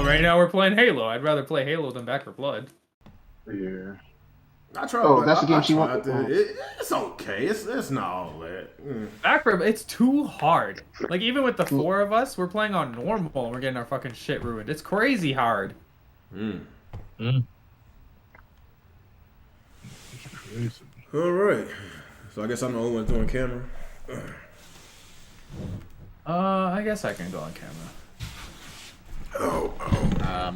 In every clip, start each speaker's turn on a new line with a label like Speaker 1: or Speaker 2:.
Speaker 1: Right now we're playing Halo. I'd rather play Halo than Back 4 Blood.
Speaker 2: Yeah.
Speaker 3: I tried.
Speaker 2: Oh, that's the game she wanted.
Speaker 3: It's okay. It's not all that.
Speaker 1: Back 4, it's too hard. Like even with the 4 of us, we're playing on normal and we're getting our fucking shit ruined. It's crazy hard.
Speaker 3: All right. So I guess I'm the only one doing camera.
Speaker 1: I guess I can go on camera.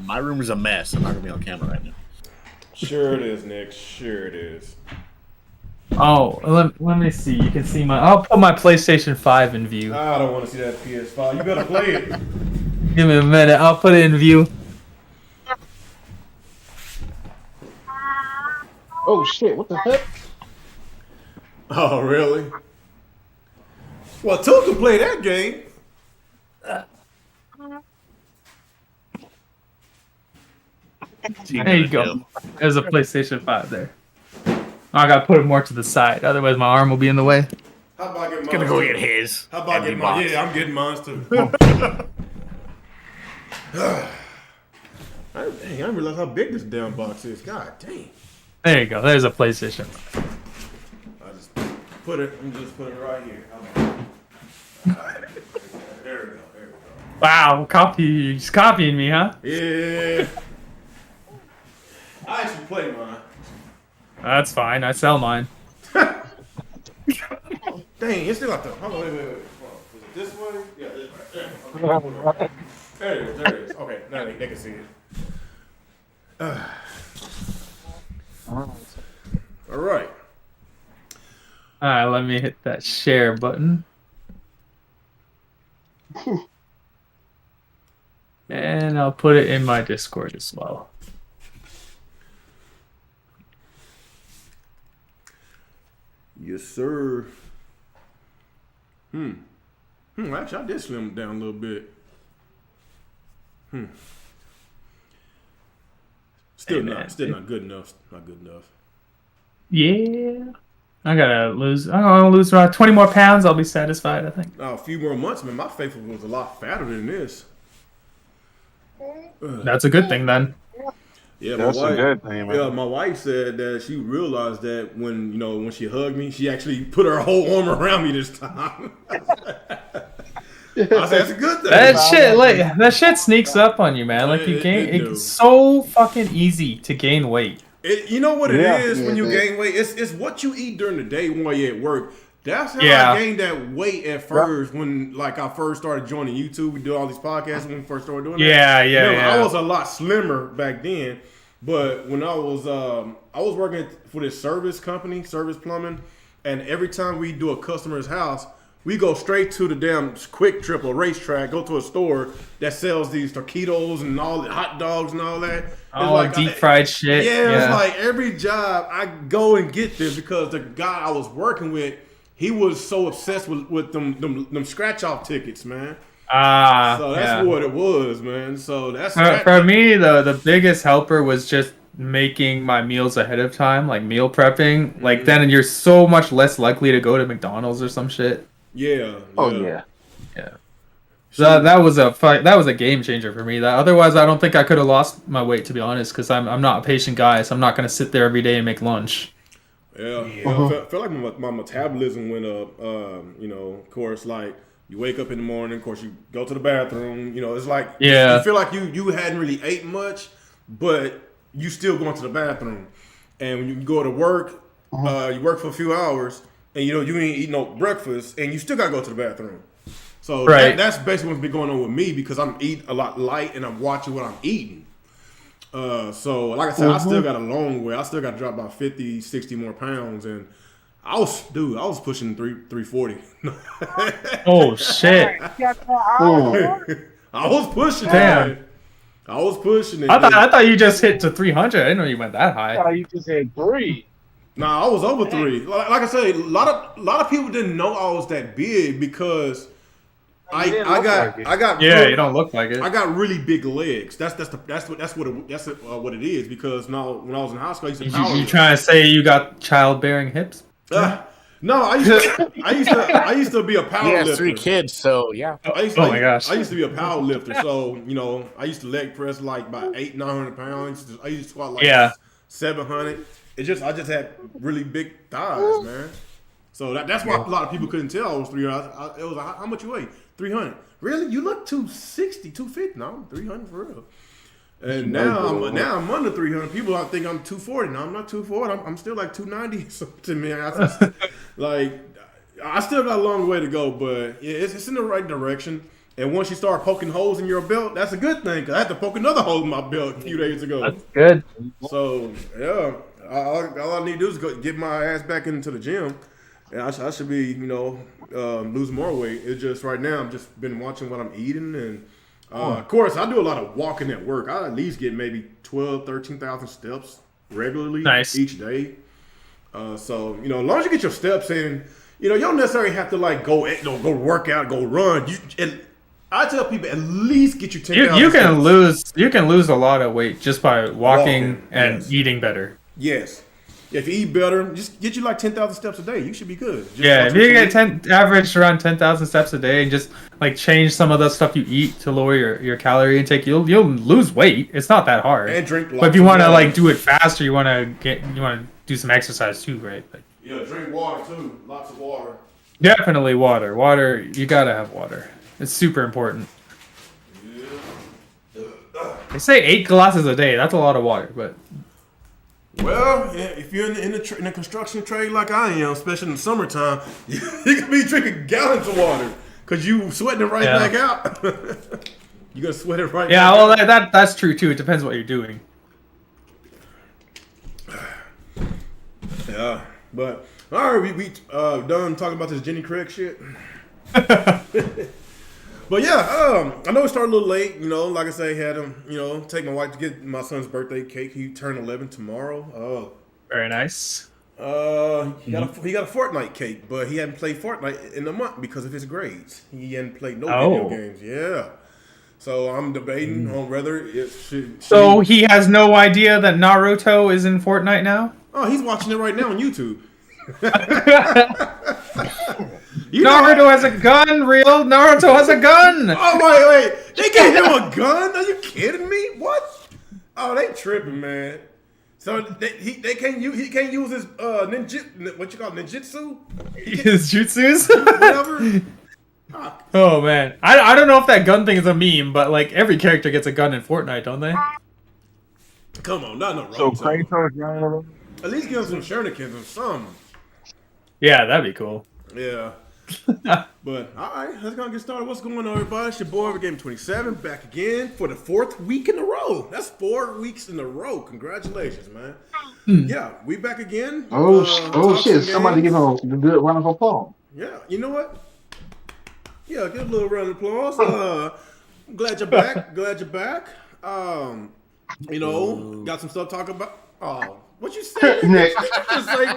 Speaker 4: My room is a mess. I'm not gonna be on camera right now.
Speaker 3: Sure it is, Nick. Sure it is.
Speaker 1: Oh, let me see. You can see my. I'll put my PlayStation 5 in view.
Speaker 3: I don't want to see that PS5. You better play it.
Speaker 1: Give me a minute. I'll put it in view.
Speaker 2: Oh shit! What the heck?
Speaker 3: Oh really? Well, two can play that game.
Speaker 1: There you go. There's a PlayStation 5 there. I gotta put it more to the side, otherwise my arm will be in the way.
Speaker 3: How about getting
Speaker 4: Gonna go get his.
Speaker 3: How about getting mine? Yeah, I'm getting mine too. I didn't realize how big this damn box is. God dang.
Speaker 1: There you go. There's a PlayStation.
Speaker 3: I just put it. I'm just put it right here. There we go. There we go.
Speaker 1: Wow, you're just copying me, huh?
Speaker 3: Yeah. I actually play mine.
Speaker 1: That's fine. I sell mine.
Speaker 3: Dang, it's still out there. Hold on, wait. Hold on. Was it this way? Yeah, this way. Okay. There it is. There it is. Okay, now they can see it. All right.
Speaker 1: Alright, let me hit that share button. And I'll put it in my Discord as well.
Speaker 3: Yes, sir. Actually, I did slim it down a little bit. Still not good enough. Not good enough.
Speaker 1: Yeah. I'm gonna lose around 20 more pounds. I'll be satisfied, I think.
Speaker 3: A few more months, man. My face was a lot fatter than this.
Speaker 1: That's a good thing then.
Speaker 3: Yeah,
Speaker 2: That's a good thing, man.
Speaker 3: Yeah, my wife said that she realized that when she hugged me, she actually put her whole arm around me this time. I said that's a good thing.
Speaker 1: That shit sneaks up on you, man. Like you gain, it's so fucking easy to gain weight.
Speaker 3: You know what it is when you gain weight? It's what you eat during the day while you're at work. That's how I gained that weight at first when like I first started joining YouTube. We do all these podcasts when we first started doing that. I was a lot slimmer back then, but when I was working for this service company, Service Plumbing, and every time we do a customer's house, we go straight to the damn Quick Trip or racetrack, go to a store that sells these taquitos and all the hot dogs and all that.
Speaker 1: Oh, like deep fried shit.
Speaker 3: Yeah, it's like every job I go and get this because the guy I was working with, he was so obsessed with them scratch off tickets, man. So that's what it was, man. So that's
Speaker 1: for me the biggest helper was just making my meals ahead of time, like meal prepping. Like then you're so much less likely to go to McDonald's or some shit.
Speaker 3: Yeah.
Speaker 1: Yeah. So that was a game changer for me. Otherwise, I don't think I could have lost my weight, to be honest, because I'm not a patient guy, so I'm not gonna sit there every day and make lunch.
Speaker 3: I feel like my metabolism went up. Of course, like you wake up in the morning, of course you go to the bathroom. It's like you feel like you hadn't really ate much, but you still going to the bathroom. And when you go to work, you work for a few hours, and you ain't eat no breakfast, and you still gotta go to the bathroom. So that's basically what's been going on with me because I'm eating a lot light and I'm watching what I'm eating. So like I said, I still got a long way. I still got to drop about 50, 60 more pounds, and I was pushing 340.
Speaker 1: Oh shit!
Speaker 3: I was pushing.
Speaker 1: Damn.
Speaker 3: I was pushing it.
Speaker 1: I thought you just hit to 300. I didn't know you went that high.
Speaker 2: I thought you just had 3.
Speaker 3: Nah, I was over 3. Like I said, a lot of people didn't know I was that big because I got
Speaker 1: you don't look like it.
Speaker 3: I got really big legs. That's what it is because now when I was in high school I used to power.
Speaker 1: You trying to say you got childbearing hips?
Speaker 3: No, I used to be a power lifter.
Speaker 4: He has 3 kids, so yeah.
Speaker 1: My gosh.
Speaker 3: I used to be a power lifter, so I used to leg press like about 800-900 pounds. I used to squat like 700. I just had really big thighs, man. So that's why a lot of people couldn't tell I was 300. It was like, how much you weigh? 300. Really? You look 260, 250. No, I'm 300 for real. And now I'm under 300. People think I'm 240. No, I'm not 240. I'm still like 290 something, man. I still got a long way to go, but yeah, it's in the right direction. And once you start poking holes in your belt, that's a good thing. Cause I had to poke another hole in my belt a few days ago.
Speaker 1: That's good.
Speaker 3: So yeah, all I need to do is go get my ass back into the gym, and I should be lose more weight. It's just right now I'm just been watching what I'm eating, and of course I do a lot of walking at work. I at least get maybe 13,000 steps regularly each day. So as long as you get your steps in, you don't necessarily have to like go work out, go run. I tell people at least get you 10,000.
Speaker 1: You can lose a lot of weight just by walking and eating better.
Speaker 3: Yes. If you eat better, just get you like 10,000 steps a day. You should be good.
Speaker 1: If you get average around 10,000 steps a day and just like change some of the stuff you eat to lower your calorie intake, you'll lose weight. It's not that hard.
Speaker 3: And drink lots.
Speaker 1: But if you want to like do it faster, you want to do some exercise too, right?
Speaker 3: Drink water too. Lots of water.
Speaker 1: Definitely water. Water, you gotta have water. It's super important.
Speaker 3: Yeah.
Speaker 1: They say 8 glasses a day. That's a lot of water, but.
Speaker 3: Well, if you're in the construction trade like I am, especially in the summertime, you can be drinking gallons of water because you sweating it right back out. You're gonna sweat it right.
Speaker 1: Yeah, well, that's true too. It depends what you're doing.
Speaker 3: Yeah, but all right, we done talking about this Jenny Craig shit. But yeah, I know it started a little late. Like I say, had him, take my wife to get my son's birthday cake. He turned 11 tomorrow. Oh,
Speaker 1: very nice.
Speaker 3: He got a Fortnite cake, but he hadn't played Fortnite in a month because of his grades. He hadn't played no video games. Yeah. So I'm debating on whether it should.
Speaker 1: So he has no idea that Naruto is in Fortnite now?
Speaker 3: Oh, he's watching it right now on YouTube.
Speaker 1: Naruto has a gun, real Naruto has a gun.
Speaker 3: Oh wait, they gave him a gun? Are you kidding me? What? Oh, they tripping, man. So he can't use his ninjutsu. What you call it, ninjutsu?
Speaker 1: His jutsus?
Speaker 3: Whatever.
Speaker 1: Oh man, I don't know if that gun thing is a meme, but like every character gets a gun in Fortnite, don't they?
Speaker 3: Come on, not no
Speaker 2: So
Speaker 3: Naruto.
Speaker 2: Kratos,
Speaker 3: At least give him some shurikens or something.
Speaker 1: Yeah, that'd be cool.
Speaker 3: Yeah. But all right, let's go get started. What's going on, everybody? It's your boy, Game 27, back again for the 4th week in a row. That's 4 weeks in a row. Congratulations, man. Yeah, we back again.
Speaker 2: oh shit! Somebody give him a good round of applause.
Speaker 3: Yeah, you know what? Yeah, give a little round of applause. I'm glad you're back. Glad you're back. You know, got some stuff to talk about. Oh, what you say?
Speaker 2: Nick.
Speaker 3: Just say,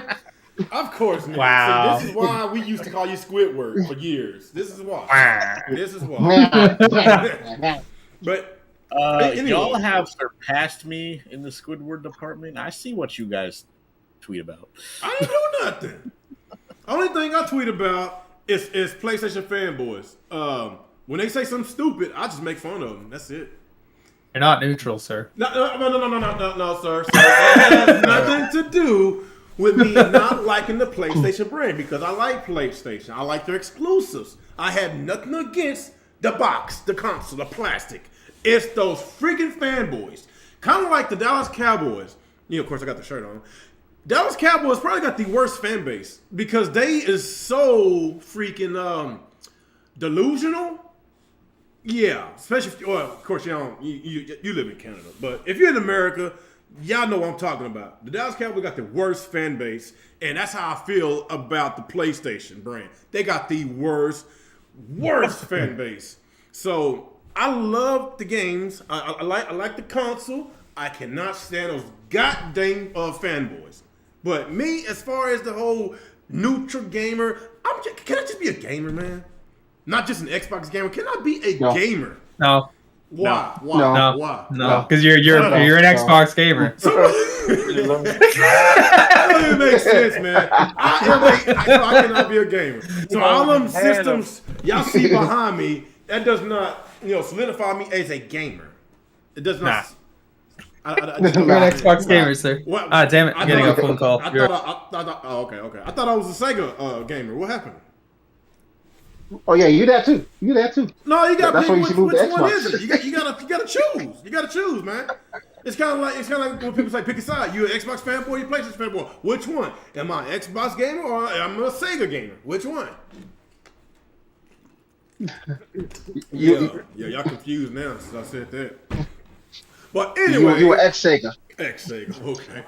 Speaker 3: of course, Nick.
Speaker 1: Wow.
Speaker 3: See, this is why we used to call you Squidward for years. This is why. This is why. But anyway.
Speaker 4: Y'all have surpassed me in the Squidward department. I see what you guys tweet about.
Speaker 3: I didn't do nothing. Only thing I tweet about is PlayStation fanboys. When they say something stupid, I just make fun of them. That's it.
Speaker 1: You're not neutral, sir.
Speaker 3: No, sir. It has nothing to do with me not liking the PlayStation brand because I like PlayStation. I like their exclusives. I have nothing against the box, the console, the plastic. It's those freaking fanboys. Kind of like the Dallas Cowboys. You know, of course, I got the shirt on. Dallas Cowboys probably got the worst fan base because they is so freaking delusional. Yeah, especially if, well, of course, you live in Canada, but if you're in America, y'all know what I'm talking about. The Dallas Cowboys got the worst fan base, and that's how I feel about the PlayStation brand. They got the worst fan base. So I love the games. I like the console. I cannot stand those goddamn fanboys. But me, as far as the whole neutral gamer, can I just be a gamer, man? Not just an Xbox gamer. Can I be a gamer?
Speaker 1: No.
Speaker 3: Why?
Speaker 2: No.
Speaker 3: Why?
Speaker 1: No, because you're an Xbox gamer.
Speaker 3: That doesn't make sense, man. I cannot be a gamer. So all them systems y'all see behind me, that does not, solidify me as a gamer. It does not.
Speaker 1: You're an Xbox gamer, sir.
Speaker 3: What?
Speaker 1: Damn it! I'm getting a phone call.
Speaker 3: Okay. I thought I was a Sega gamer. What happened?
Speaker 2: Oh yeah, you that too.
Speaker 3: No, you got to
Speaker 2: That's why
Speaker 3: pick
Speaker 2: you should move
Speaker 3: which
Speaker 2: to
Speaker 3: one
Speaker 2: Xbox.
Speaker 3: is it? You gotta choose. You gotta choose, man. It's kind of like when people say pick a side. You an Xbox fanboy, you PlayStation fanboy. Which one? Am I an Xbox gamer or am I a Sega gamer? Which one? Y'all confused now since I said that. But anyway,
Speaker 2: you were ex-Sega.
Speaker 3: Ex-Sega, okay.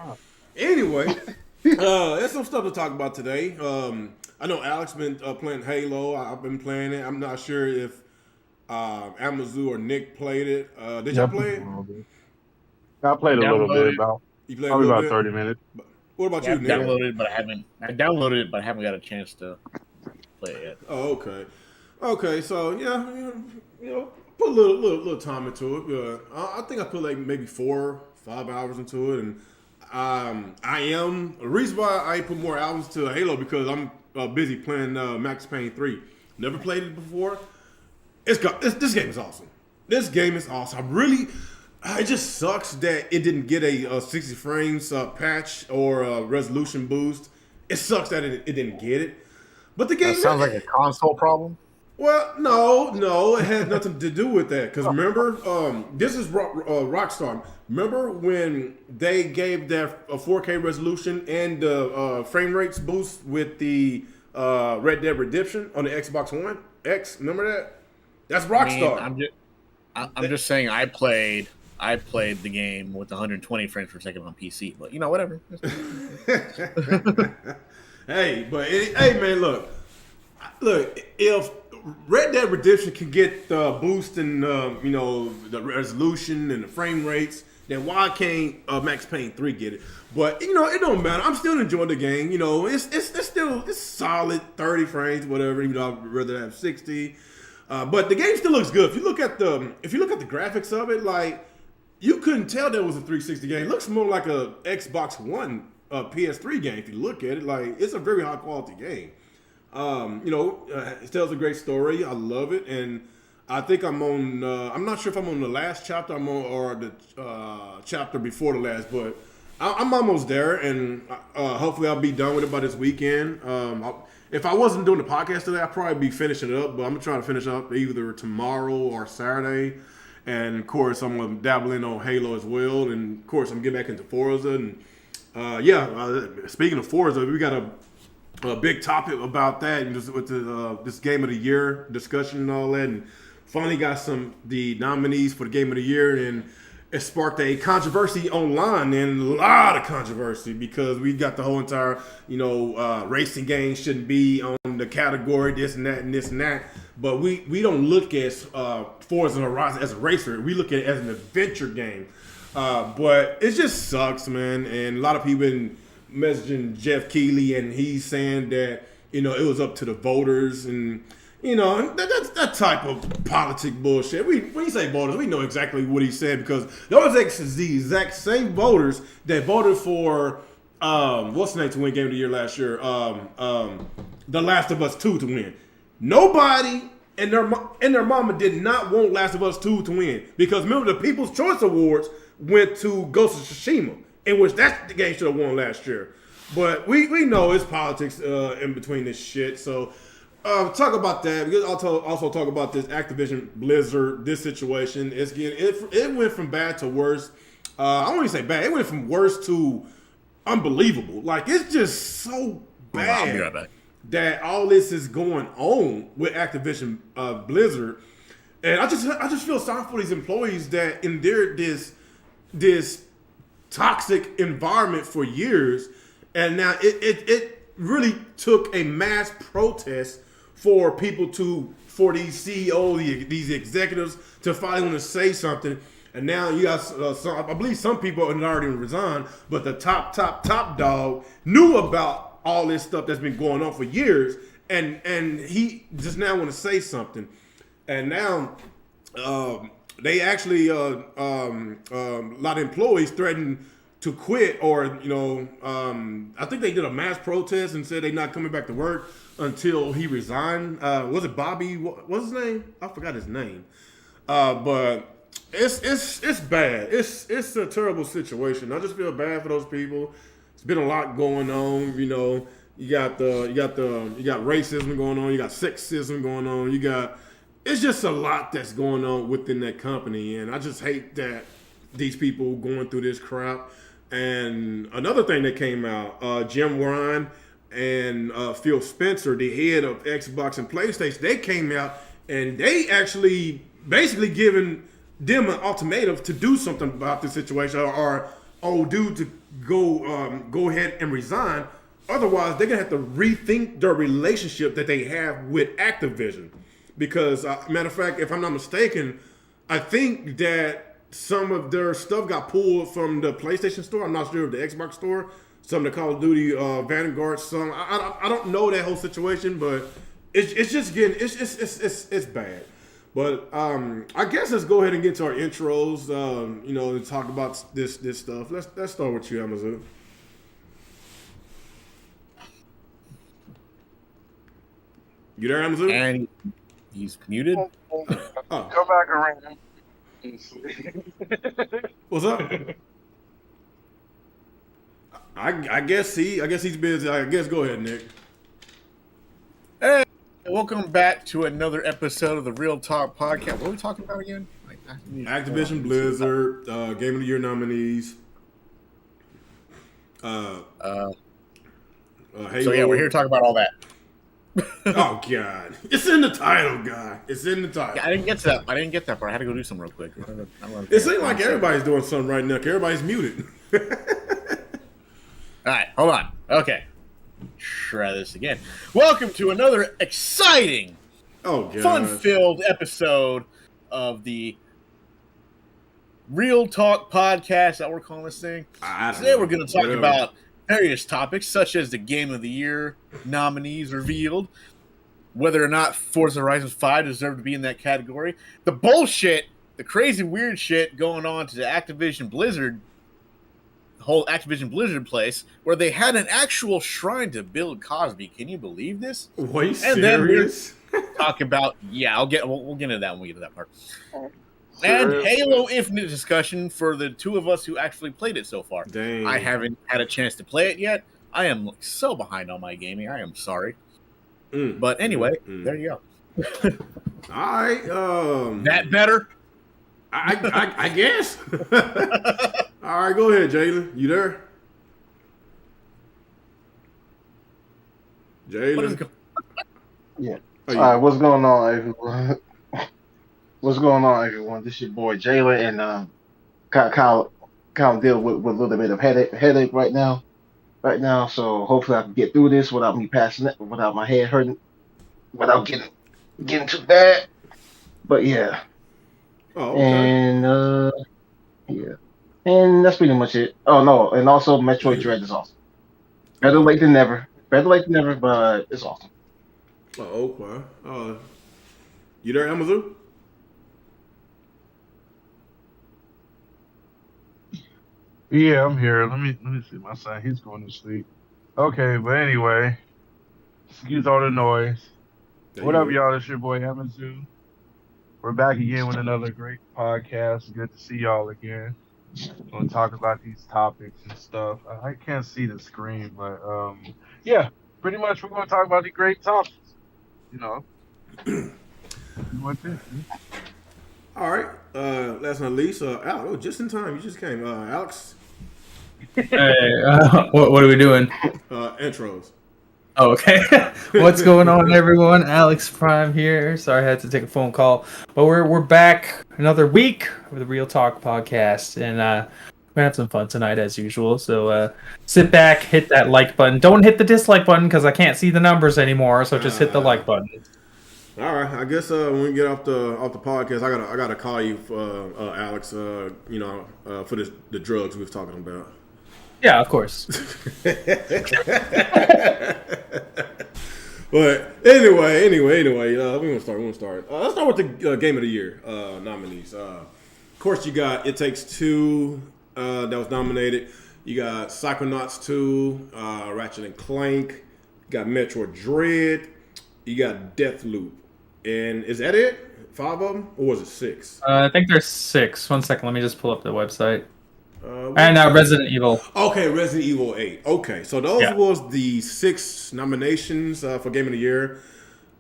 Speaker 3: Anyway, there's some stuff to talk about today. I know Alex been playing Halo. I've been playing it. I'm not sure if Amazu or Nick played it. Did y'all play it?
Speaker 2: I played a little bit,
Speaker 3: You played
Speaker 2: probably
Speaker 3: a little
Speaker 2: about
Speaker 3: bit?
Speaker 2: 30 minutes.
Speaker 3: What about
Speaker 4: Yeah,
Speaker 3: you, Nick?
Speaker 4: I downloaded it, but I haven't got a chance to play it yet.
Speaker 3: Oh, okay. Okay, so yeah, put a little time into it. I think I put like maybe 4-5 hours into it, and the reason why I put more hours to Halo because I'm busy playing Max Payne 3. Never played it before. This game is awesome. This game is awesome. It just sucks that it didn't get a 60 frames patch or a resolution boost. It sucks that it didn't get it. But the game
Speaker 4: Sounds like a console problem.
Speaker 3: Well, no, it has nothing to do with that. Because remember, this is Rockstar. Remember when they gave their 4K resolution and the frame rates boost with the Red Dead Redemption on the Xbox One X? Remember that? That's Rockstar.
Speaker 4: I'm just saying I played the game with 120 frames per second on PC, but whatever.
Speaker 3: Hey, man, look, if Red Dead Redemption can get the boost in, the resolution and the frame rates, then why can't Max Payne 3 get it? But it don't matter. I'm still enjoying the game. It's solid 30 frames, whatever. Even though I'd rather have 60. But the game still looks good. If you look at the graphics of it, like you couldn't tell that was a 360 game. It looks more like a Xbox One PS3 game. If you look at it, like it's a very high quality game. It tells a great story. I love it, and I think I'm on. I'm not sure if I'm on the last chapter. I'm on or the chapter before the last, but I'm almost there, and hopefully I'll be done with it by this weekend. if I wasn't doing the podcast today, I'd probably be finishing it up. But I'm gonna try to finish up either tomorrow or Saturday. And of course, I'm gonna dabble in on Halo as well. And of course, I'm getting back into Forza. And speaking of Forza, we got a big topic about that, and just with this Game of the Year discussion and all that. And finally got the nominees for the Game of the Year, and it sparked a controversy online, and a lot of controversy, because we got the whole entire, racing game shouldn't be on the category, this and that and this and that. But we don't look at Forza Horizon as a racer. We look at it as an adventure game. But it just sucks, man. And a lot of people been messaging Jeff Keighley, and he's saying that, it was up to the voters, and that's that type of politic bullshit. When you say voters, we know exactly what he said, because those is the exact same voters that voted for what's the name to win Game of the Year last year? The Last of Us 2 to win. Nobody and their mama did not want Last of Us 2 to win, because remember, the People's Choice Awards went to Ghost of Tsushima, in which that game should have won last year. But we know it's politics in between this shit. So talk about that. We also talk about this Activision Blizzard, this situation. It went from bad to worse. I don't even say bad. It went from worse to unbelievable. Like, it's just so bad.
Speaker 4: I'll be right back.
Speaker 3: That all this is going on with Activision Blizzard. And I just feel sorry for these employees that endured this toxic environment for years, and now it really took a mass protest for these CEOs, these executives, to finally want to say something. And now you got I believe some people had already resigned, but the top dog knew about all this stuff that's been going on for years, and he just now want to say something. And now they actually a lot of employees threatened to quit, or I think they did a mass protest and said they're not coming back to work until he resigned. Was it Bobby? What's his name? I forgot his name. But it's bad. It's a terrible situation. I just feel bad for those people. It's been a lot going on. You got racism going on. You got sexism going on. It's just a lot that's going on within that company, and I just hate that these people going through this crap. And another thing that came out, Jim Ryan and Phil Spencer, the head of Xbox and PlayStation, they came out and they actually basically given them an ultimatum to do something about the situation, or due to go ahead and resign. Otherwise, they're gonna have to rethink their relationship that they have with Activision. Because, matter of fact, if I'm not mistaken, I think that some of their stuff got pulled from the PlayStation store. I'm not sure of the Xbox store. Some of the Call of Duty Vanguard. Some I don't know that whole situation, but it's just getting it's bad. But I guess let's go ahead and get to our intros. And talk about this stuff. Let's start with you, Amazon. You there, Amazon?
Speaker 4: And he's muted.
Speaker 2: Go back around.
Speaker 3: What's up? I guess he's busy. I guess go ahead, Nick.
Speaker 4: Hey, welcome back to another episode of the Real Talk Podcast. What are we talking about again?
Speaker 3: Activision Blizzard, Game of the Year nominees.
Speaker 4: So yeah, we're here to talk about all that.
Speaker 3: Oh God, it's in the title, guy. It's in the title.
Speaker 4: Yeah, I didn't get that part. I had to go do something real quick.
Speaker 3: It seems like everybody's doing something right now. Everybody's muted.
Speaker 4: All right, hold on. Okay, try this again. Welcome to another exciting, fun-filled episode of the Real Talk Podcast that we're calling this thing. Today we're going to talk about various topics, such as the Game of the Year nominees revealed, whether or not Forza Horizon 5 deserved to be in that category, the bullshit, the crazy weird shit going on to the Activision Blizzard, the whole Activision Blizzard place, where they had an actual shrine to Bill Cosby. Can you believe this?
Speaker 3: Wait, serious?
Speaker 4: Then we'll talk about, we'll get into that when we get to that part. And Halo Infinite discussion for the two of us who actually played it so far.
Speaker 3: Dang.
Speaker 4: I haven't had a chance to play it yet. I am so behind on my gaming. I am sorry. But anyway, there you go.
Speaker 3: All right.
Speaker 4: That better?
Speaker 3: I guess. All right, go ahead, Jalen. You there? Jalen?
Speaker 2: Yeah. All right, what's going on, everyone? What's going on, everyone? This is your boy Jalen, and Kyle dealing with a little bit of headache right now. So hopefully I can get through this without me passing it, without my head hurting, without getting too bad. But yeah.
Speaker 3: Oh, okay.
Speaker 2: And yeah. And that's pretty much it. Oh no, and also Metroid Dread is awesome. Better late than never. But it's awesome.
Speaker 3: Oh, okay. You there, Amazon?
Speaker 5: Yeah, I'm here. Let me see my son. He's going to sleep. Okay, but anyway, excuse all the noise. What up, y'all? It's your boy Amazon. We're back again with another great podcast. Good to see y'all again. We're going to talk about these topics and stuff. I can't see the screen, but yeah, pretty much we're going to talk about the great topics. You know. What's it?
Speaker 3: All right. Last but not least, Alex, just in time. You just came. Alex.
Speaker 1: Hey, what are we doing?
Speaker 3: Intros.
Speaker 1: Oh, okay. What's going on, everyone? Alex Prime here. Sorry, I had to take a phone call, but we're back another week with the Real Talk podcast, and we're gonna have some fun tonight as usual. So sit back, hit that like button. Don't hit the dislike button because I can't see the numbers anymore. So just hit the like button.
Speaker 3: All right. I guess when we get off the podcast, I gotta call you, Alex. For the drugs we was talking about.
Speaker 1: Yeah, of course.
Speaker 3: But anyway, we're gonna start. Let's start with the game of the year nominees. Of course, you got It Takes Two that was nominated. You got Psychonauts 2, Ratchet and Clank. You got Metroid Dread. You got Deathloop. And is that it? 5 of them, or was it 6?
Speaker 1: I think there's 6. 1 second, let me just pull up the website. And Resident Evil.
Speaker 3: Okay, Resident Evil 8. Okay, so those was the 6 nominations for Game of the Year.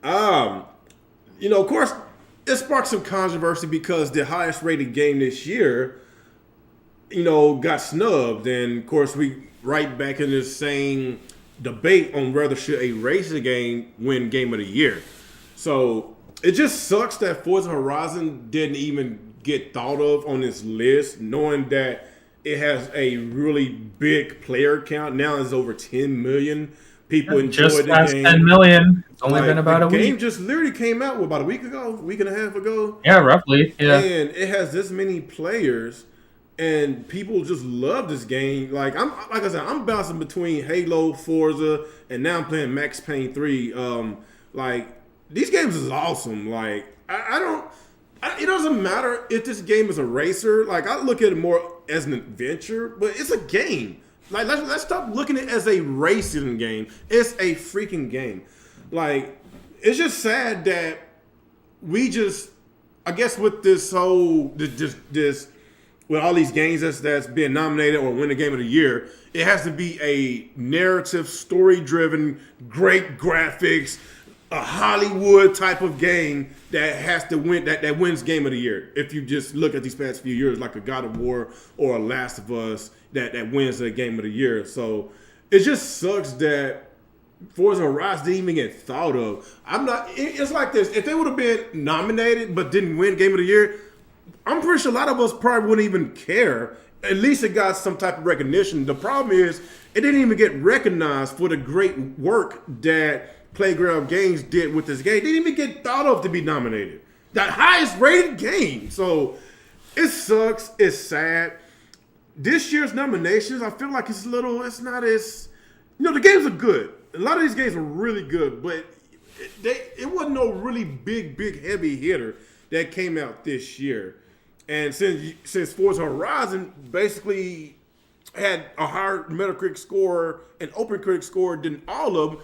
Speaker 3: Of course, it sparked some controversy because the highest rated game this year, got snubbed. And, of course, we right back in this same debate on whether should a racing game win Game of the Year. So it just sucks that Forza Horizon didn't even get thought of on this list, knowing that it has a really big player count. Now it's over 10 million people enjoyed the game. Just 10
Speaker 1: million. It's only been about a week.
Speaker 3: The game just literally came out about a week and a half ago.
Speaker 1: Yeah, roughly. Yeah.
Speaker 3: And it has this many players, and people just love this game. Like I said, I'm bouncing between Halo, Forza, and now I'm playing Max Payne 3. These games is awesome. Like it doesn't matter if this game is a racer. Like I look at it more as an adventure, but it's a game. Like let's stop looking at it as a racing game. It's a freaking game. Like it's just sad that we just, I guess with this whole this with all these games that's being nominated or win the Game of the Year, it has to be a narrative, story-driven, great graphics, a Hollywood type of game that has to win, that wins Game of the Year. If you just look at these past few years, like a God of War or a Last of Us, that wins the Game of the Year. So it just sucks that Forza Horizon didn't even get thought of. It's like this. If they would have been nominated but didn't win Game of the Year, I'm pretty sure a lot of us probably wouldn't even care. At least it got some type of recognition. The problem is it didn't even get recognized for the great work that Playground Games did with this game. They didn't even get thought of to be nominated. That highest rated game. So it sucks. It's sad. This year's nominations, I feel like it's not as, the games are good. A lot of these games are really good, but it wasn't no really big heavy hitter that came out this year. And since Forza Horizon basically had a higher Metacritic score and OpenCritic score than all of them,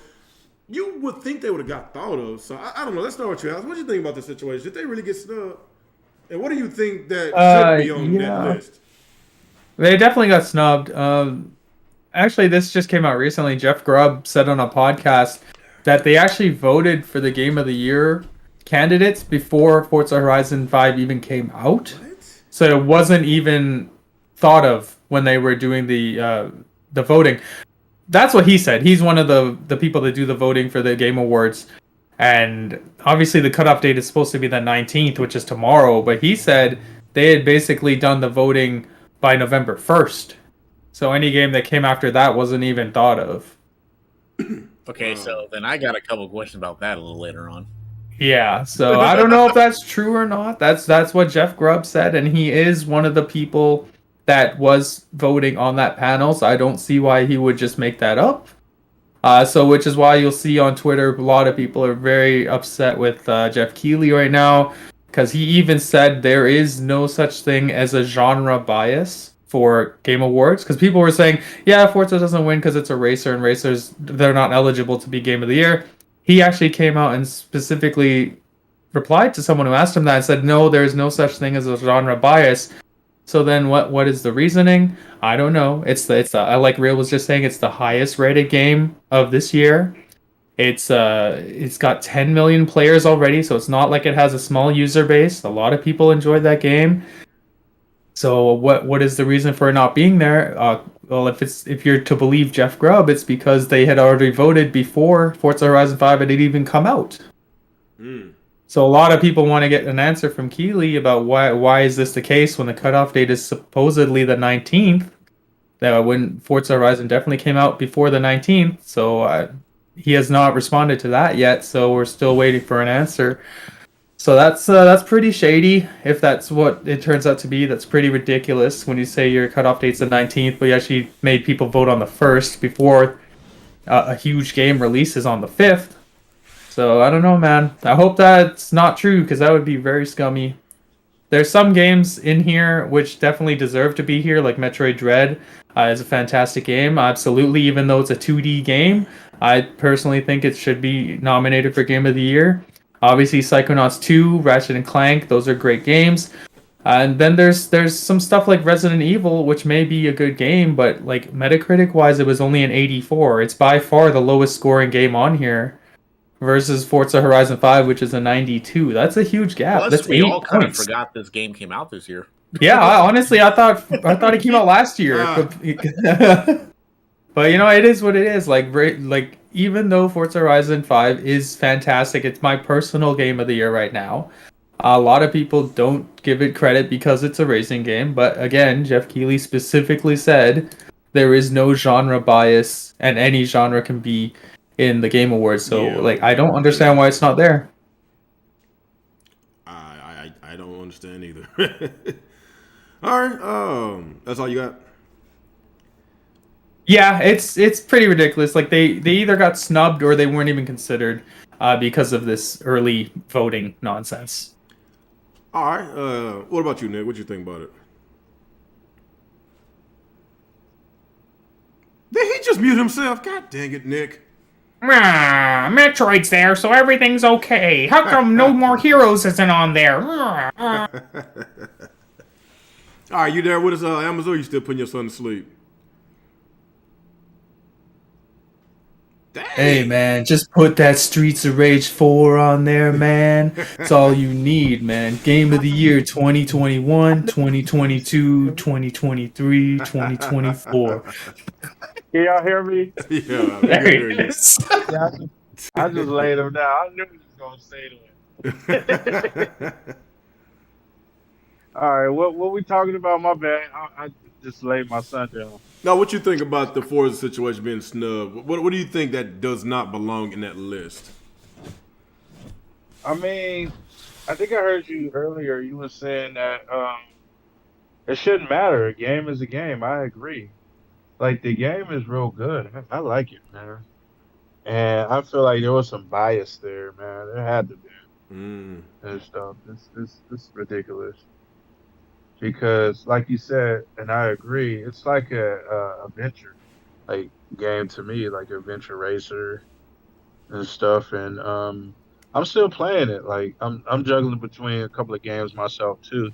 Speaker 3: you would think they would have got thought of. So I don't know. Let's start with you, Alex. What do you think about this situation? Did they really get snubbed? And what do you think that should be on that list?
Speaker 1: They definitely got snubbed. Actually, this just came out recently. Jeff Grubb said on a podcast that they actually voted for the Game of the Year candidates before Forza Horizon 5 even came out. What? So it wasn't even thought of when they were doing the voting. That's what he said. He's one of the people that do the voting for the Game Awards. And obviously the cutoff date is supposed to be the 19th, which is tomorrow. But he said they had basically done the voting by November 1st. So any game that came after that wasn't even thought of.
Speaker 4: Okay, so then I got a couple questions about that a little later on.
Speaker 1: Yeah, so I don't know if that's true or not. That's what Jeff Grubb said, and he is one of the people that was voting on that panel, so I don't see why he would just make that up. So which is why you'll see on Twitter a lot of people are very upset with Jeff Keighley right now, because he even said there is no such thing as a genre bias for Game Awards, because people were saying, yeah, Forza doesn't win because it's a racer, and racers, they're not eligible to be Game of the Year. He actually came out and specifically replied to someone who asked him that and said, no, there's no such thing as a genre bias. So then what is the reasoning? I don't know. It's the like Real was just saying, it's the highest rated game of this year. It's got 10 million players already, so it's not like it has a small user base. A lot of people enjoyed that game. So what is the reason for it not being there? Well, if you're to believe Jeff Grubb, it's because they had already voted before Forza Horizon 5 had even come out. So a lot of people want to get an answer from Keighley about why is this the case when the cutoff date is supposedly the 19th. When Forza Horizon definitely came out before the 19th, so he has not responded to that yet. So we're still waiting for an answer. So that's pretty shady. If that's what it turns out to be, that's pretty ridiculous. When you say your cutoff date's the 19th, but you actually made people vote on the 1st before a huge game releases on the 5th. So I don't know, man. I hope that's not true, because that would be very scummy. There's some games in here which definitely deserve to be here, like Metroid Dread is a fantastic game. Absolutely, even though it's a 2D game, I personally think it should be nominated for Game of the Year. Obviously, Psychonauts 2, Ratchet & Clank, those are great games. And then there's some stuff like Resident Evil, which may be a good game, but like Metacritic-wise, it was only an 84. It's by far the lowest scoring game on here, versus Forza Horizon 5, which is a 92. That's a huge gap.
Speaker 4: Plus,
Speaker 1: that's
Speaker 4: we
Speaker 1: 8
Speaker 4: all kind of
Speaker 1: points.
Speaker 4: forgot this game came out this year.
Speaker 1: Yeah, honestly, I thought it came out last year. But you know, it is what it is. Like even though Forza Horizon 5 is fantastic, it's my personal game of the year right now. A lot of people don't give it credit because it's a racing game, but again, Jeff Keighley specifically said there is no genre bias and any genre can be in the Game Awards. So I don't understand why it's not there.
Speaker 3: I don't understand either. All right, that's all you got?
Speaker 1: Yeah, it's pretty ridiculous. Like they either got snubbed or they weren't even considered because of this early voting nonsense.
Speaker 3: All right. What about you, Nick? What you think about it? Did he just mute himself? God dang it, Nick.
Speaker 1: Metroid's there, so everything's okay. How come No More Heroes isn't on there?
Speaker 3: All right, you there with us, Amazon? You still putting your son to sleep? Dang.
Speaker 1: Hey, man, just put that Streets of Rage 4 on there, man. That's all you need, man. Game of the Year 2021, 2022, 2023, 2024.
Speaker 5: Can y'all hear me?
Speaker 3: Yeah,
Speaker 1: there it is.
Speaker 5: Yeah, I just laid him down. I knew he was going to say that. All right, what we talking about? My bad. I just laid my son down.
Speaker 3: Now, what you think about the Forza situation being snubbed? What do you think that does not belong in that list?
Speaker 5: I mean, I think I heard you earlier. You were saying that it shouldn't matter. A game is a game. I agree. Like, the game is real good. I like it, man. And I feel like there was some bias there, man. There had to be. And stuff. It's ridiculous. Because, like you said, and I agree, it's like a adventure, like game to me, like adventure racer and stuff. And I'm still playing it. Like I'm juggling between a couple of games myself too.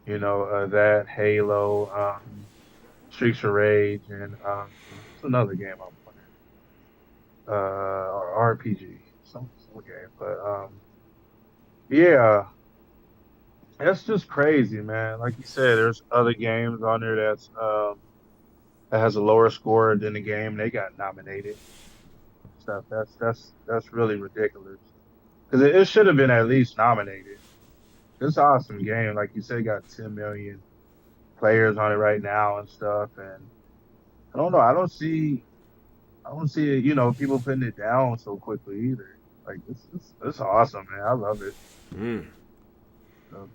Speaker 5: You know, that Halo, Streets of Rage, and it's another game I'm playing. or RPG, some game. But yeah, that's just crazy, man. Like you said, there's other games on there that has a lower score than the game they got nominated. Stuff that's really ridiculous because it should have been at least nominated. It's an awesome game, like you said, got 10 million players on it right now and stuff. And I don't know, I don't see people putting it down so quickly either. Like it's awesome, man. I love it.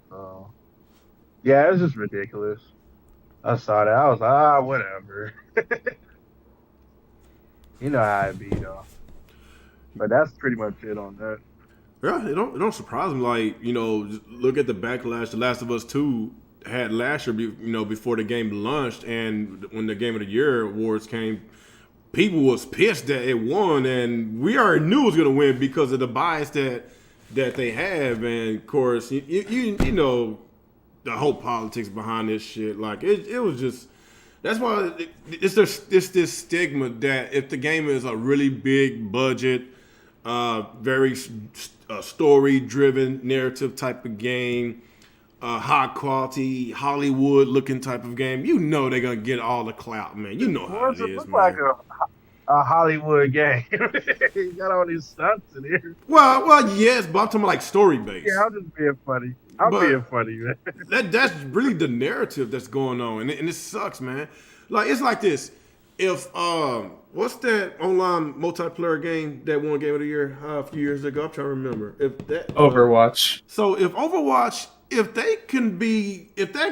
Speaker 5: So, yeah, it's just ridiculous. I saw that. I was like, whatever. You know how it be, though. But that's pretty much it on that.
Speaker 3: Yeah, it don't surprise me. Like, look at the backlash The Last of Us 2 had last year, before the game launched, and when the Game of the Year awards came, people was pissed that it won, and we already knew it was going to win because of the bias that they have, and of course, you know the whole politics behind this shit. Like it was just. That's why it's this stigma that if the game is a really big budget, very story-driven narrative type of game, high quality Hollywood looking type of game, they're gonna get all the clout, man. You know how it is, man.
Speaker 5: Like a Hollywood game. You got all these stunts in here.
Speaker 3: Well, yes, but I'm talking like story based.
Speaker 5: Yeah, I'm just being funny. Being funny, man.
Speaker 3: That's really the narrative that's going on, and it sucks, man. Like it's like this. If what's that online multiplayer game that won Game of the Year a few years ago? I'm trying to remember. If that
Speaker 1: Overwatch.
Speaker 3: So if Overwatch, if that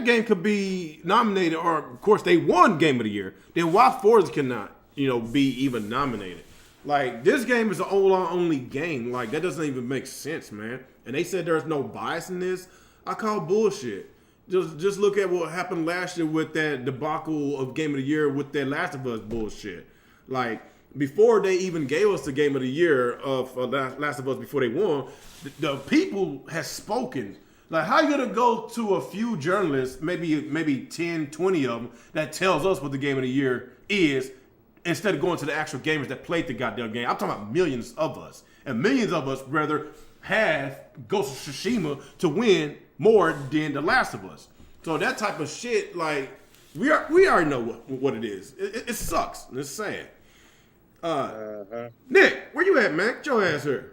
Speaker 3: game could be nominated, or of course they won Game of the Year, then why Forza cannot, be even nominated? Like this game is an online only game. Like that doesn't even make sense, man. And they said there's no bias in this. I call bullshit. Just look at what happened last year with that debacle of Game of the Year with that Last of Us bullshit. Like before they even gave us the Game of the Year of Last of Us, before they won, the people has spoken. Like how you gonna go to a few journalists, maybe 10, 20 of them, that tells us what the Game of the Year is, instead of going to the actual gamers that played the goddamn game? I'm talking about millions of us. And millions of us rather have Ghost of Tsushima to win more than The Last of Us. So that type of shit, like, we already know what it is. It sucks. It's sad. Nick, where you at, man? Get your ass here.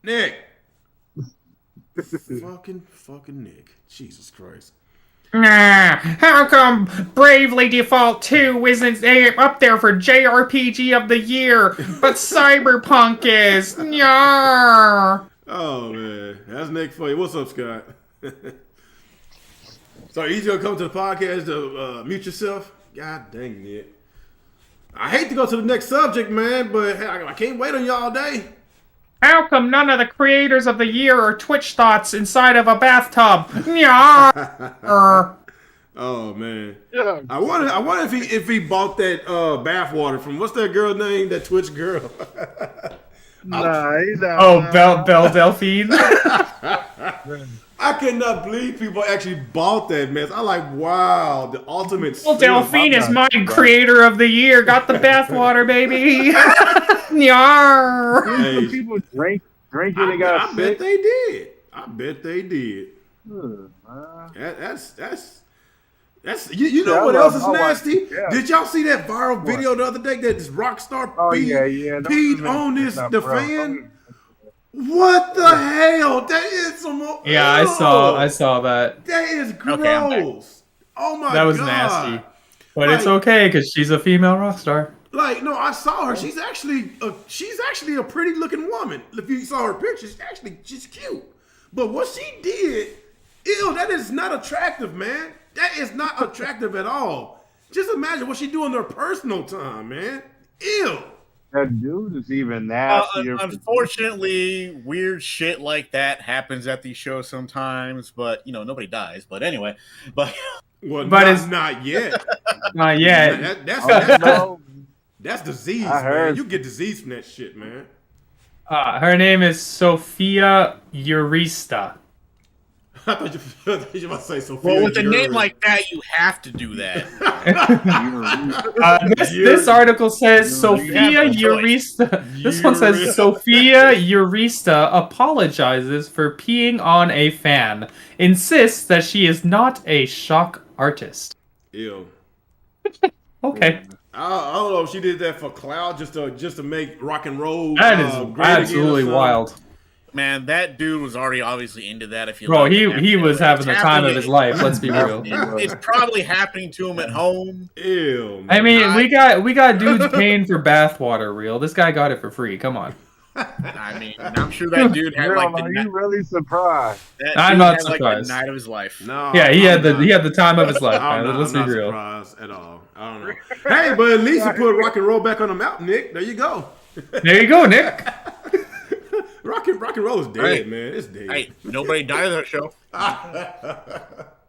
Speaker 3: Nick. fucking Nick. Jesus Christ.
Speaker 1: How come Bravely Default 2 isn't up there for JRPG of the Year, but Cyberpunk is? Nyah.
Speaker 3: Oh, man. That's Nick for you. What's up, Scott? So he's going to come to the podcast to mute yourself? God dang it. I hate to go to the next subject, man, but I can't wait on y'all all day.
Speaker 1: How come none of the creators of the year are Twitch thoughts inside of a bathtub? Nyah.
Speaker 3: Oh man, yeah. I wonder if he bought that bathwater from, what's that girl name? That Twitch girl.
Speaker 1: Belle Delphine.
Speaker 3: I cannot believe people actually bought that mess. I like, wow, the ultimate.
Speaker 1: Well, Delphine is my creator of the year. Got the bathwater, baby. Nyar.
Speaker 5: Hey, people drinking and got sick.
Speaker 3: I bet they did. That's you know what else is nasty? Did y'all see that viral video the other day that this Rockstar peed on the fan? What the hell? That is some.
Speaker 1: Yeah, I saw that.
Speaker 3: That is gross. Okay, oh my god,
Speaker 1: that was nasty. But it's okay because she's a female rock star.
Speaker 3: Like, no, I saw her. She's actually a pretty looking woman. If you saw her picture, she's cute. But what she did, that is not attractive, man. That is not attractive at all. Just imagine what she do in her personal time, man. Ew.
Speaker 5: That dude is even nastier.
Speaker 4: Unfortunately, weird shit like that happens at these shows sometimes, but nobody dies. But anyway, but
Speaker 3: it's not yet.
Speaker 1: Not yet.
Speaker 3: That's disease, man. You get disease from that shit, man.
Speaker 1: Her name is Sophia Urista.
Speaker 3: I thought you were about to say Sophia.
Speaker 4: Well, with a name like that, you have to do that.
Speaker 1: This article says Sophia Eurista. This one says Sophia Eurista apologizes for peeing on a fan. Insists that she is not a shock artist.
Speaker 3: Ew.
Speaker 1: Okay.
Speaker 3: I don't know if she did that for clout, just to make rock and roll.
Speaker 1: That is absolutely wild.
Speaker 4: Man, that dude was already obviously into that. If you
Speaker 1: Bro, he was having the time of his life. Let's be real.
Speaker 4: It's probably happening to him at home.
Speaker 3: Ew. Man.
Speaker 1: I mean, we got dudes paying for bathwater. Real, this guy got it for free. Come on.
Speaker 4: I mean, I'm sure that dude had like.
Speaker 5: Are you really surprised?
Speaker 1: I'm not surprised.
Speaker 4: Like, the night of his life.
Speaker 3: No.
Speaker 1: Yeah, he had the time of his life. Man. Let's be real.
Speaker 3: Surprised at all. I don't know. Hey, but at least you put rock and roll back on the map, Nick. There you go.
Speaker 1: There you go, Nick.
Speaker 3: Rock and roll is dead, man. It's dead.
Speaker 4: Hey, nobody died on that show.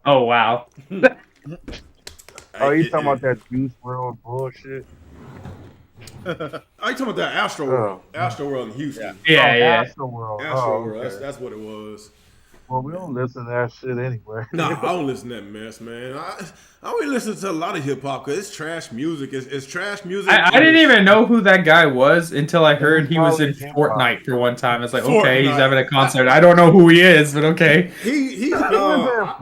Speaker 1: Oh wow.
Speaker 5: Oh, you talking about that Juice WRLD bullshit?
Speaker 3: Oh, you talking about that Astro World? Astro World in Houston.
Speaker 1: Yeah.
Speaker 5: Astro World.
Speaker 3: Astro World. That's what it was.
Speaker 5: Well, we don't listen to that shit anyway.
Speaker 3: Nah, I don't listen to that mess, man. I only listen to a lot of hip hop because it's trash music. It's trash music.
Speaker 1: I didn't even know who that guy was until I heard he was in Fortnite for one time. It's like, okay, he's having a concert. I don't know who he is, but okay.
Speaker 3: He's
Speaker 5: was in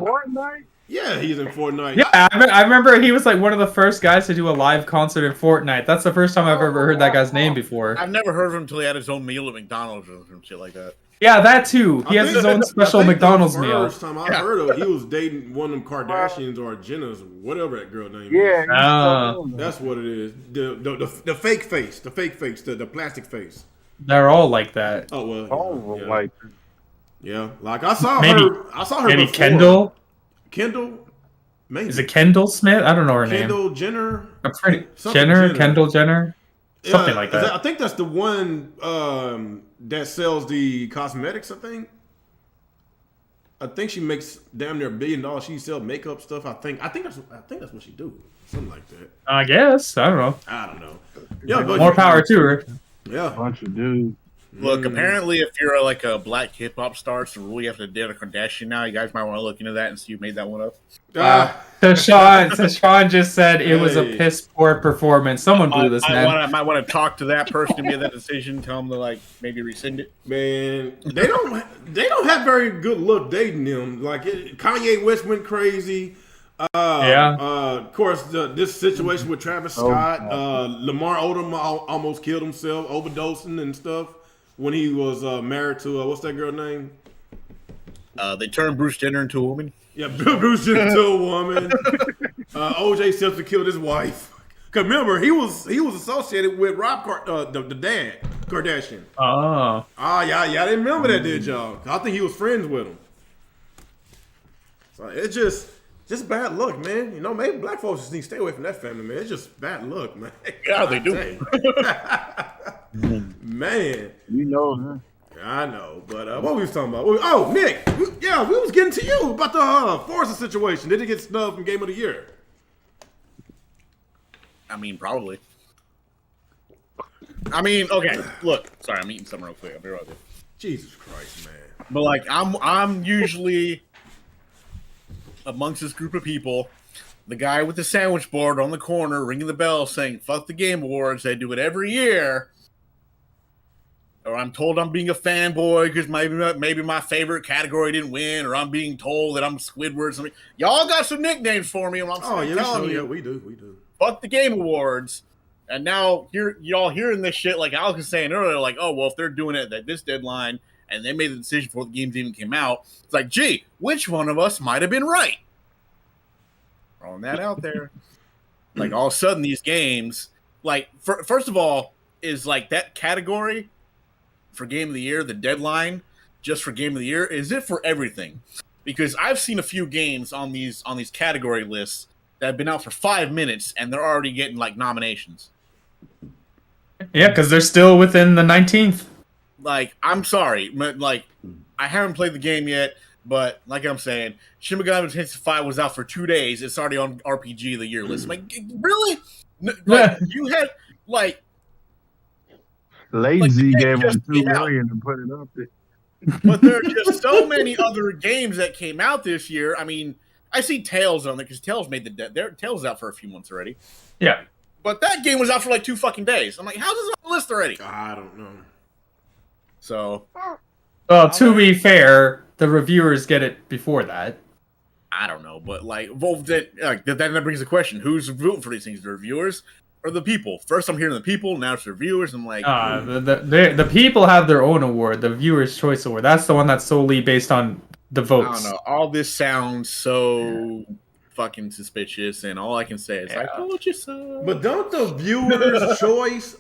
Speaker 5: Fortnite?
Speaker 3: Yeah, he's in Fortnite.
Speaker 1: Yeah, I remember he was like one of the first guys to do a live concert in Fortnite. That's the first time I've ever heard that guy's name before.
Speaker 4: I've never heard of him until he had his own meal at McDonald's or some shit like that.
Speaker 1: Yeah, that too. He has his own special McDonald's meal.
Speaker 3: The first time I heard of it, he was dating one of them Kardashians or Jenner's, whatever that girl name is.
Speaker 5: Yeah,
Speaker 3: that's what it is. The fake face, the plastic face.
Speaker 1: They're all like that.
Speaker 3: Oh well.
Speaker 5: Oh, like.
Speaker 3: Yeah, like I saw her.
Speaker 1: Maybe
Speaker 3: before. Kendall. Maybe.
Speaker 1: Is it Kendall Smith? I don't know her
Speaker 3: Kendall
Speaker 1: name.
Speaker 3: Jenner.
Speaker 1: Kendall Jenner. Something like that.
Speaker 3: I think that's the one that sells the cosmetics. I think she makes damn near $1 billion. She sells makeup stuff. I think that's what she do. Something like that.
Speaker 1: I guess. I don't know.
Speaker 3: Yeah, but
Speaker 1: more power to her.
Speaker 3: Yeah,
Speaker 5: bunch of dudes.
Speaker 4: Look, apparently, if you're like a black hip hop star, it's a rule you have to date a Kardashian now. You guys might want to look into that and see who made that one up.
Speaker 1: Sean just said it was a piss poor performance. Someone blew this, man.
Speaker 4: I might want to talk to that person who made that decision. Tell them to like maybe rescind it.
Speaker 3: Man, they don't have very good luck dating them. Like Kanye West went crazy. Of course, this situation with Travis Scott, Lamar Odom almost killed himself, overdosing and stuff when he was married to what's that girl name?
Speaker 4: They turned Bruce Jenner into a woman.
Speaker 3: Yeah, Bruce Jenner into a woman. OJ Simpson killed his wife. Cause remember, he was associated with Rob the dad Kardashian.
Speaker 1: Oh.
Speaker 3: Yeah, I didn't remember that, did y'all? I think he was friends with him. So it's just bad luck, man. You know, maybe black folks just need to stay away from that family, man. It's just bad luck, man.
Speaker 4: Yeah, they do.
Speaker 3: Man.
Speaker 5: You know, man.
Speaker 3: I know, but what we was talking about? Nick. We was getting to you about the Forza situation. Did it get snubbed from Game of the Year?
Speaker 4: I mean, probably. I mean, okay. Look, sorry, I'm eating something real quick. I'll be right with you.
Speaker 3: Jesus Christ, man.
Speaker 4: But like, I'm usually amongst this group of people, the guy with the sandwich board on the corner ringing the bell saying, fuck the Game Awards, they do it every year. Or I'm told I'm being a fanboy because maybe my favorite category didn't win, or I'm being told that I'm Squidward. Something. Y'all got some nicknames for me, and I'm telling you.
Speaker 3: Yeah, we do.
Speaker 4: Fuck the Game Awards. And now y'all hearing this shit like Alex was saying earlier, like, oh, well, if they're doing it at this deadline and they made the decision before the games even came out, it's like, gee, which one of us might have been right? Throwing that out there. Like, all of a sudden, these games, like, first of all, is like that category for Game of the Year, the deadline just for Game of the Year, is it for everything? Because I've seen a few games on these category lists that have been out for 5 minutes and they're already getting like nominations.
Speaker 1: Yeah, because they're still within the 19th.
Speaker 4: Like, I'm sorry, but like, I haven't played the game yet, but like I'm saying, Shin Megami Tensei 5 was out for 2 days. It's already on RPG of the Year list. I'm like, really? Like, you had like
Speaker 5: Lazy gave him $2 million to put it up there.
Speaker 4: But there are just so many other games that came out this year. I mean, I see Tales on there because Tales made Tales out for a few months already.
Speaker 1: Yeah.
Speaker 4: But that game was out for like 2 fucking days. I'm like, how's this on the list already?
Speaker 3: I don't know.
Speaker 4: So,
Speaker 1: well, to be fair, the reviewers get it before that.
Speaker 4: I don't know, but that brings the question: who's voting for these things? The reviewers or the people? First, I'm hearing the people. Now it's the reviewers. I'm like,
Speaker 1: the people have their own award, the Viewers' Choice Award. That's the one that's solely based on the votes.
Speaker 4: I don't know. All this sounds so fucking suspicious, and all I can say is, I told you so.
Speaker 3: But don't the Viewers' Choice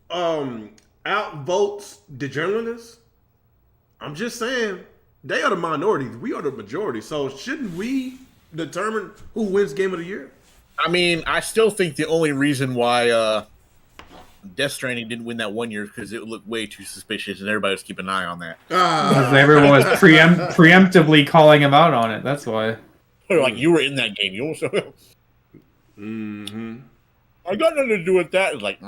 Speaker 3: outvotes the journalists? I'm just saying. They are the minority. We are the majority. So shouldn't we determine who wins Game of the Year?
Speaker 4: I mean, I still think the only reason why Death Stranding didn't win that one year is because it looked way too suspicious, and everybody was keeping an eye on that.
Speaker 1: Because everyone was preemptively calling him out on it. That's why.
Speaker 4: Like, you were in that game. You also. I got nothing to do with that. It's like,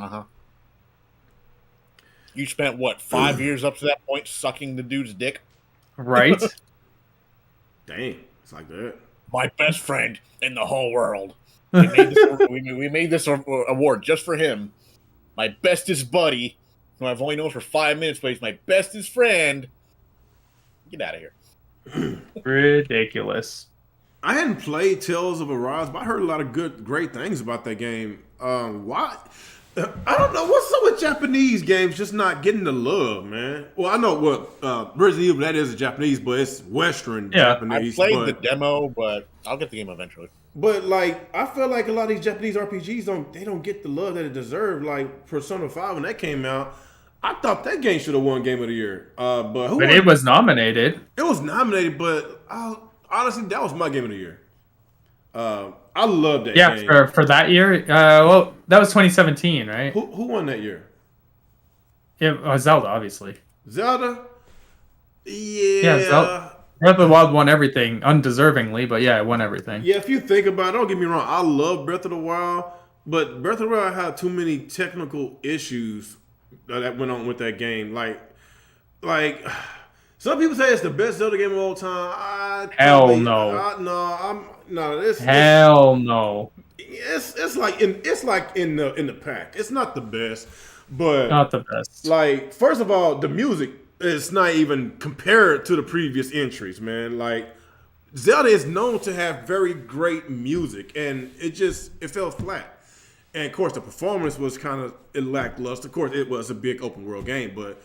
Speaker 4: You spent, 5 years up to that point sucking the dude's dick?
Speaker 1: Right.
Speaker 3: Dang, it's like that.
Speaker 4: My best friend in the whole world. We made this award just for him. My bestest buddy, who I've only known for 5 minutes, but he's my bestest friend. Get out of here.
Speaker 1: Ridiculous.
Speaker 3: I hadn't played Tales of Arise, but I heard a lot of great things about that game. Why? I don't know what's up with Japanese games just not getting the love, man. Well, I know what Resident Evil, that is a Japanese, but it's Western Japanese.
Speaker 4: I played the demo, but I'll get the game eventually.
Speaker 3: But like, I feel like a lot of these Japanese RPGs don't get the love that it deserved. Like Persona 5 when that came out, I thought that game should have won Game of the Year. But
Speaker 1: it was nominated.
Speaker 3: It was nominated, but honestly, that was my Game of the Year. I love that game.
Speaker 1: Yeah, for that year. Well, that was 2017, right?
Speaker 3: Who won that year?
Speaker 1: Zelda, obviously.
Speaker 3: Zelda? Yeah.
Speaker 1: Zelda. Breath of the Wild won everything, undeservingly, but yeah, it won everything.
Speaker 3: Yeah, if you think about it, don't get me wrong, I love Breath of the Wild, but Breath of the Wild had too many technical issues that went on with that game. Like some people say it's the best Zelda game of all time.
Speaker 1: Hell no. Hell no.
Speaker 3: It's like in the pack. It's not the best, but
Speaker 1: not the best.
Speaker 3: Like, first of all, the music is not even compared to the previous entries, man. Like, Zelda is known to have very great music, and it fell flat. And of course, the performance was kind of lackluster. Of course, it was a big open world game, but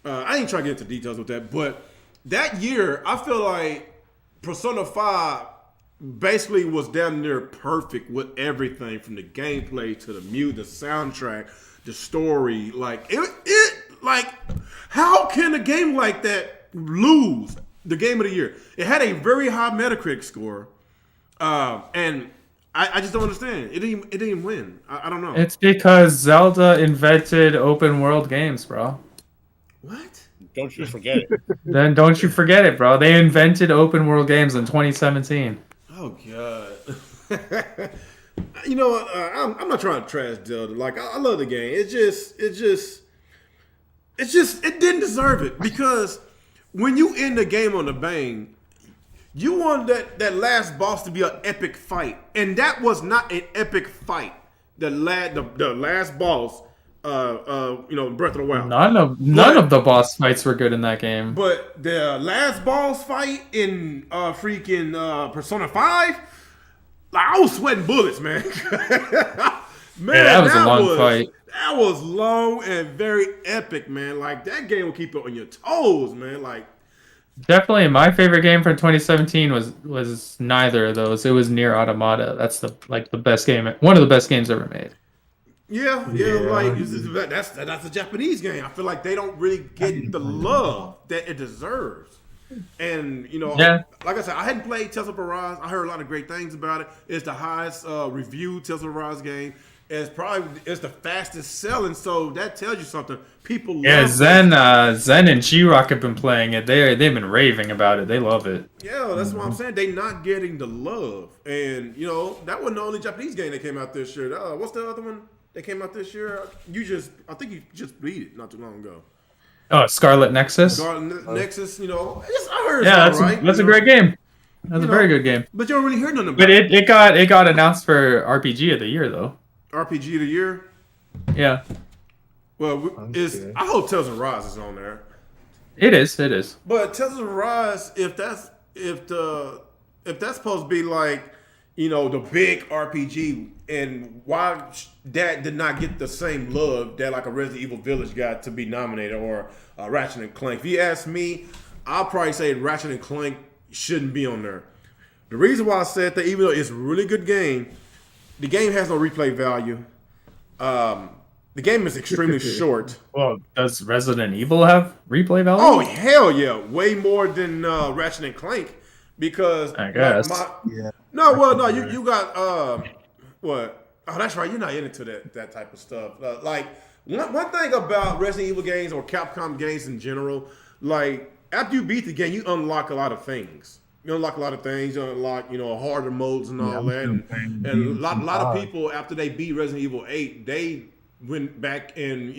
Speaker 3: I ain't trying to get into details with that. But that year, I feel like Persona 5 basically was damn near perfect with everything from the gameplay to the music, the soundtrack, the story. Like it like, how can a game like that lose the Game of the Year? It had a very high Metacritic score, and I just don't understand. It didn't win. I don't know.
Speaker 1: It's because Zelda invented open world games, bro.
Speaker 3: What?
Speaker 4: Don't you forget it.
Speaker 1: Then don't you forget it, bro. They invented open world games in 2017.
Speaker 3: Oh God. You know what? I'm not trying to trash Zelda. Like, I love the game. It didn't deserve it, because when you end the game on a bang, you want that last boss to be an epic fight, and that was not an epic fight. The last boss, Breath of the Wild.
Speaker 1: None of the boss fights were good in that game.
Speaker 3: But the last boss fight in Persona 5, like, I was sweating bullets, man. Man,
Speaker 1: that was a long fight.
Speaker 3: That was long and very epic, man. Like, that game will keep you on your toes, man. Like,
Speaker 1: definitely my favorite game from 2017 was neither of those. It was Nier Automata. That's the best game, one of the best games ever made.
Speaker 3: Yeah. Like, that's a Japanese game. I feel like they don't really get the love that it deserves. And, like I said, I hadn't played Tales of Arise. I heard a lot of great things about it. It's the highest reviewed Tales of Arise game. It's the fastest selling, so that tells you something. People love it.
Speaker 1: Zen and G-Rock have been playing it. They've been raving about it. They love it.
Speaker 3: Yeah, that's what I'm saying. They not getting the love. And, that wasn't the only Japanese game that came out this year. What's the other one that came out this year? I think you just beat it not too long ago.
Speaker 1: Oh, Scarlet Nexus.
Speaker 3: Nexus, you know, I heard
Speaker 1: that's a great game. That's a very good game.
Speaker 3: But you don't really hear nothing about
Speaker 1: it. But it got announced for RPG of the year though.
Speaker 3: RPG of the year?
Speaker 1: Yeah.
Speaker 3: Well, I hope Tales of Rise is on there.
Speaker 1: It is.
Speaker 3: But Tales of Rise, if that's supposed to be like, you know, the big RPG, and why that did not get the same love that like a Resident Evil Village got to be nominated, or Ratchet and Clank. If you ask me, I'll probably say Ratchet and Clank shouldn't be on there. The reason why I said that, even though it's a really good game, the game has no replay value. The game is extremely short.
Speaker 1: Well, does Resident Evil have replay value?
Speaker 3: Oh, hell yeah. Way more than Ratchet and Clank. Because
Speaker 1: I guess.
Speaker 3: You got what? Oh, that's right. You're not into that type of stuff. Like one thing about Resident Evil games or Capcom games in general, like after you beat the game, you unlock a lot of things. You unlock, harder modes and all that. And a lot of people, after they beat Resident Evil 8, they went back and,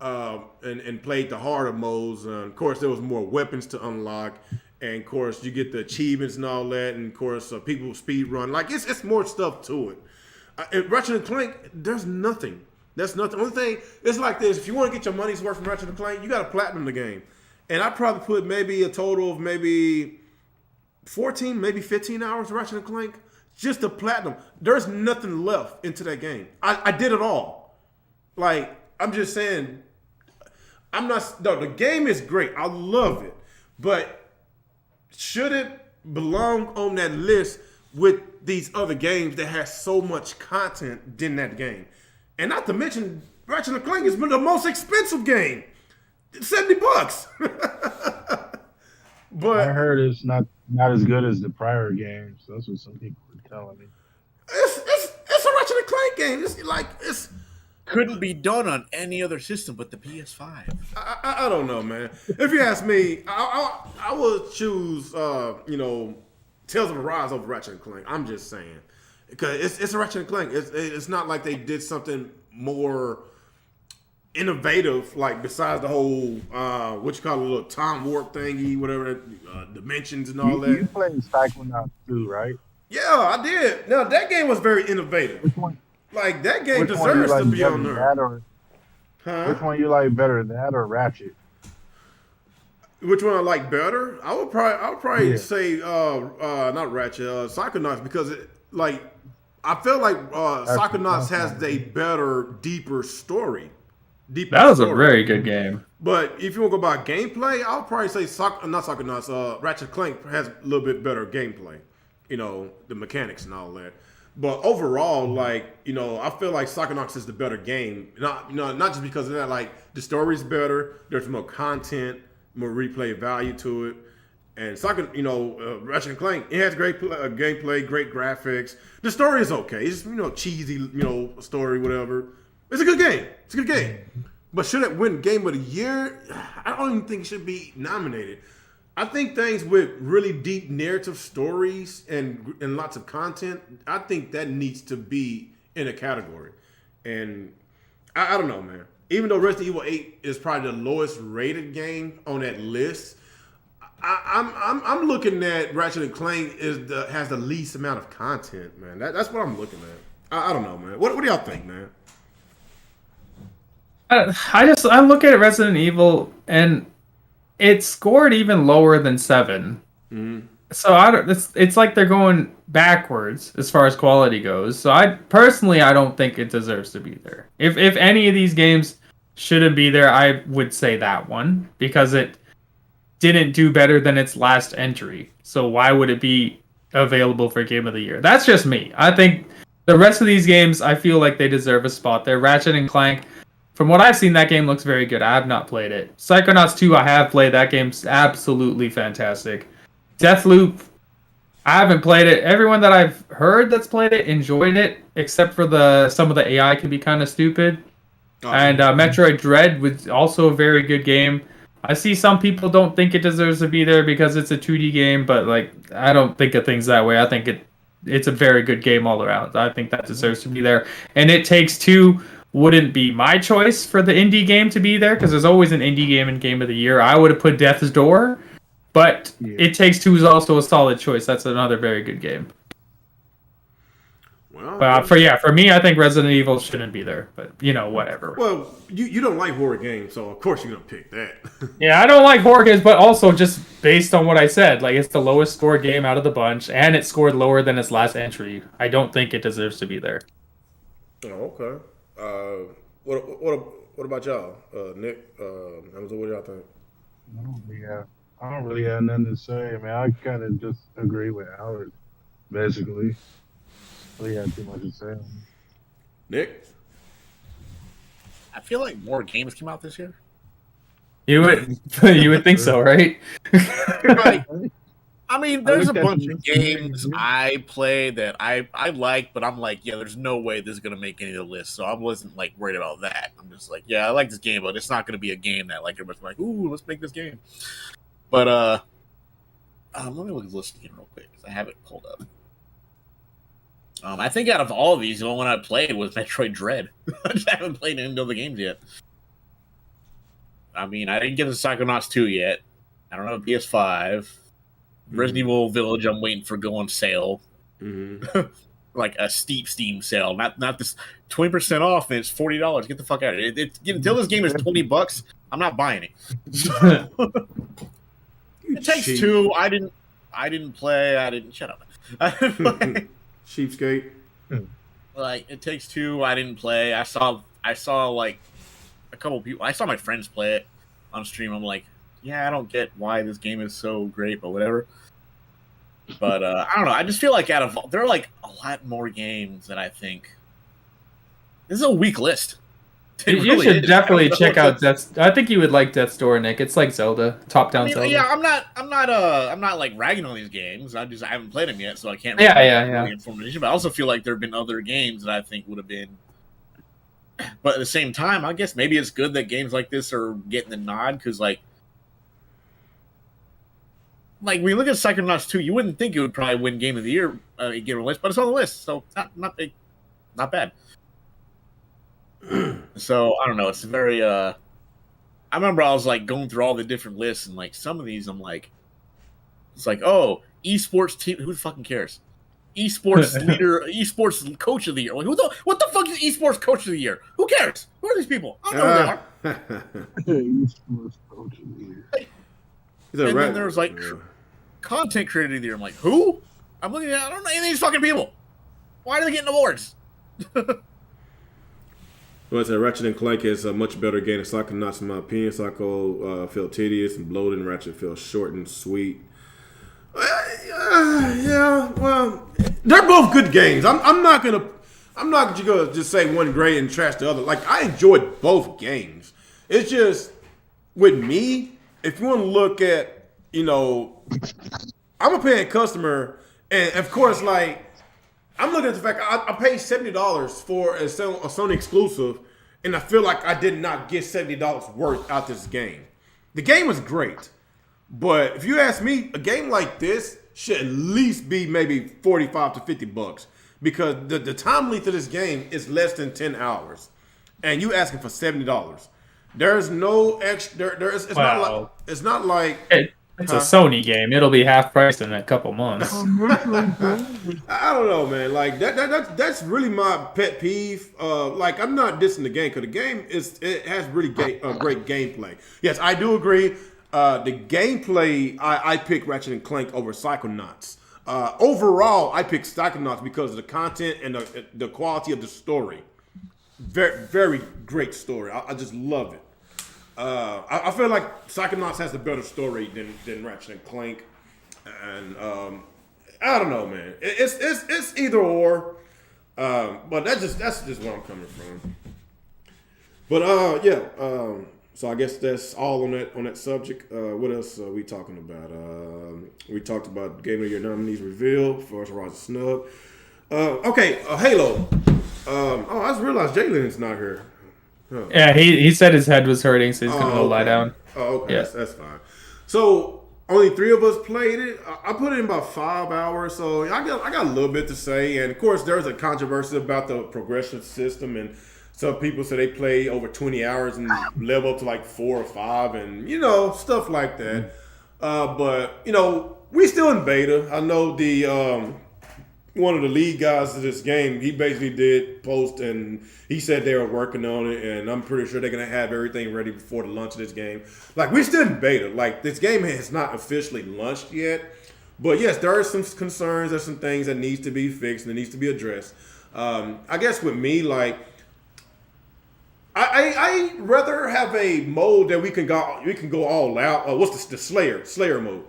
Speaker 3: and played the harder modes. Of course, there was more weapons to unlock. And, of course, you get the achievements and all that. And, of course, people speed run. Like, it's more stuff to it. Ratchet and Clank, there's nothing. That's nothing. The only thing, it's like this. If you want to get your money's worth from Ratchet and Clank, you got to platinum the game. And I probably put maybe a total of maybe 14, maybe 15 hours of Ratchet and Clank just to platinum. There's nothing left into that game. I did it all. Like, I'm just saying, the game is great. I love it. But should it belong on that list with these other games that has so much content in that game? And not to mention, Ratchet and Clank is the most expensive game. $70. But
Speaker 5: I heard it's not as good as the prior games. That's what some people were telling me.
Speaker 3: It's a Ratchet and Clank game. It's
Speaker 4: couldn't be done on any other system but the PS5.
Speaker 3: I don't know, man. If you ask me, I would choose Tales of Arise over Ratchet and Clank. I'm just saying, because it's a Ratchet and Clank. It's not like they did something more innovative, like besides the whole what you call it, little time warp thingy, whatever, dimensions and all that.
Speaker 5: You played Psychonauts too, right?
Speaker 3: Yeah, I did. Now that game was very innovative.
Speaker 5: Which one?
Speaker 3: Like that game deserves to be on there.
Speaker 5: Which one you like better, that or Ratchet?
Speaker 3: Which one I like better? I would probably say not Ratchet, Psychonauts, because I feel like Psychonauts has a better, deeper story.
Speaker 1: That was a very good game.
Speaker 3: But if you want to go by gameplay, I'll probably say Ratchet Clank has a little bit better gameplay. The mechanics and all that. But overall, I feel like Psychonauts is the better game. Not just because of that. Like the story's better. There's more content, more replay value to it. And Ratchet and Clank, it has great gameplay, great graphics. The story is okay. It's cheesy, story, whatever. It's a good game. It's a good game. But should it win Game of the Year? I don't even think it should be nominated. I think things with really deep narrative stories and lots of content, I think that needs to be in a category. And I don't know, man. Even though Resident Evil 8 is probably the lowest rated game on that list, I'm looking at Ratchet and Clank has the least amount of content, man. That's what I'm looking at. I don't know, man. What do y'all think, man?
Speaker 1: I look at Resident Evil and it scored even lower than 7.
Speaker 3: Mm-hmm.
Speaker 1: So it's like they're going backwards as far as quality goes. So I don't think it deserves to be there. If any of these games shouldn't be there, I would say that one, because it didn't do better than its last entry. So why would it be available for Game of the Year? That's just me. I think the rest of these games, I feel like they deserve a spot there. Ratchet and Clank, from what I've seen, that game looks very good. I have not played it. Psychonauts 2, I have played. That game's absolutely fantastic. Deathloop, I haven't played it. Everyone that I've heard that's played it enjoyed it, except for some of the AI can be kind of stupid. Oh, and Metroid Dread was also a very good game. I see some people don't think it deserves to be there because it's a 2D game, but I don't think of things that way. I think it's a very good game all around. I think that deserves to be there. And It Takes Two wouldn't be my choice for the indie game to be there, because there's always an indie game in Game of the Year. I would have put Death's Door, but It Takes Two is also a solid choice. That's another very good game. Well, for me, I think Resident Evil shouldn't be there, but whatever.
Speaker 3: Well, you don't like horror games, so of course you're gonna pick that.
Speaker 1: Yeah, I don't like horror games, but also just based on what I said, like it's the lowest scored game out of the bunch, and it scored lower than its last entry. I don't think it deserves to be there.
Speaker 3: Oh, okay. What about y'all, Nick? What do y'all think?
Speaker 5: I don't really have nothing to say. I mean, I kind of just agree with Howard, basically. We had too much to say.
Speaker 3: Nick?
Speaker 4: I feel like more games came out this year.
Speaker 1: You would think so, right?
Speaker 4: I mean, there's a bunch of games I play that I like, but I'm like, yeah, there's no way this is gonna make any of the list. So I wasn't like worried about that. I'm just like, yeah, I like this game, but it's not gonna be a game that like everybody's like, ooh, let's make this game. But let me look at the list again real quick because I have it pulled up. I think out of all of these, the only one I played was Metroid Dread. I just haven't played any of the games yet. I mean, I didn't get the Psychonauts 2 yet. I don't have a PS5. Resident Evil Village, I'm waiting for go on sale. Mm-hmm. Like a steep Steam sale. Not this 20% off and it's $40. Get the fuck out of it. Until this game is $20, I'm not buying it. It Takes Two. I didn't play. Shut up. I didn't play.
Speaker 3: Cheapskate.
Speaker 4: Like It Takes Two, I didn't play. I saw like a couple people. I saw my friends play it on stream. I'm like, yeah, I don't get why this game is so great, but whatever. But I don't know. I just feel like there are like a lot more games that I think this is a weak list.
Speaker 1: You should definitely check out Death's. I think you would like Death's Door, Nick. It's like Zelda, top-down Zelda.
Speaker 4: Yeah, I'm not like ragging on these games. I haven't played them yet, so I can't.
Speaker 1: Yeah.
Speaker 4: Information, but I also feel like there have been other games that I think would have been. But at the same time, I guess maybe it's good that games like this are getting the nod because, like when you look at Psychonauts 2, you wouldn't think it would probably win Game of the Year, get a list, but it's on the list, so not bad. So I don't know. It's very. I remember I was like going through all the different lists, and like some of these, I'm like, it's like, oh, esports team. Who fucking cares? Esports leader, esports coach of the year. Like, what the fuck is esports coach of the year? Who cares? Who are these people? I don't know who they are.
Speaker 5: Esports coach of the year.
Speaker 4: And then there's like content creator of the year. I'm like, who? I'm looking at. I don't know any of these fucking people. Why are they getting awards?
Speaker 3: Well, Ratchet & Clank is a much better game than Psychonauts in my opinion. Psycho felt tedious and bloated, and Ratchet felt short and sweet. Yeah, well, they're both good games. I'm not gonna just say one great and trash the other. Like, I enjoyed both games. It's just with me, if you want to look at, I'm a paying customer, and of course, like, I'm looking at the fact I paid $70 for a Sony exclusive, and I feel like I did not get $70 worth out this game. The game was great, but if you ask me, a game like this should at least be maybe $45 to $50 because the time length of this game is less than 10 hours, and you asking for $70. There's no extra. It's not like.
Speaker 1: It's a Sony game. It'll be half price in a couple months.
Speaker 3: I don't know, man. Like that's really my pet peeve. Like, I'm not dissing the game because the game it has really great gameplay. Yes, I do agree. The gameplay, I pick Ratchet & Clank over Psychonauts. Overall, I pick Psychonauts because of the content and the quality of the story. Very, very great story. I just love it. I feel like Psychonauts has a better story than Ratchet & Clank, and I don't know, man. It's either or, but that's just where I'm coming from. But yeah, so I guess that's all on that subject. What else are we talking about? We talked about Game of the Year nominees revealed. Forza Horizon Snubbed. Okay, Halo. I just realized Jalen's not here. Huh.
Speaker 1: Yeah, he said his head was hurting, so he's gonna go lie down.
Speaker 3: Oh, okay, yeah. That's fine. So only 3 of us played it. I put it in about 5 hours, so I got a little bit to say. And of course, there's a controversy about the progression system, and Some people say they play over 20 hours and level up to like 4 or 5 and, stuff like that. But, we still in beta. I know the one of the lead guys of this game, he basically did post and he said they were working on it, and I'm pretty sure they're going to have everything ready before the launch of this game. Like, we're still in beta. Like, this game has not officially launched yet. But, yes, there are some concerns. There's some things that needs to be fixed and that needs to be addressed. I guess with me, like, I rather have a mode that we can go all out. What's the Slayer mode?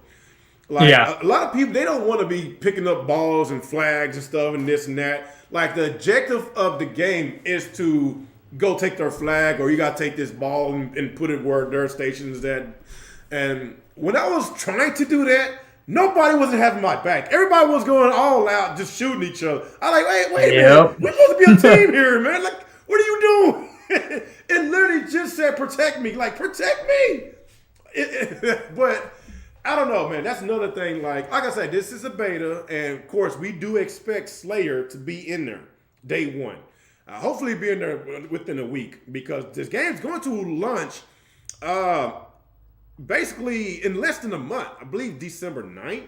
Speaker 3: Like, a lot of people, they don't want to be picking up balls and flags and stuff and this and that. Like, the objective of the game is to go take their flag, or you got to take this ball and put it where their station is at. And when I was trying to do that, nobody wasn't having my back. Everybody was going all out, just shooting each other. I like, wait a minute. We're supposed to be a team here, man. Like, what are you doing? It literally just said, protect me. Like, protect me. But I don't know, man. That's another thing. Like I said, this is a beta, and of course, we do expect Slayer to be in there day one. Hopefully, be in there within a week, because this game's going to launch basically in less than a month. I believe December 9th.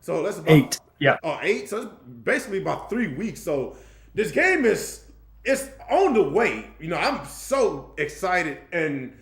Speaker 3: So that's about
Speaker 1: 8. Yeah.
Speaker 3: 8. So it's basically about 3 weeks. So this game it's on the way. I'm so excited, and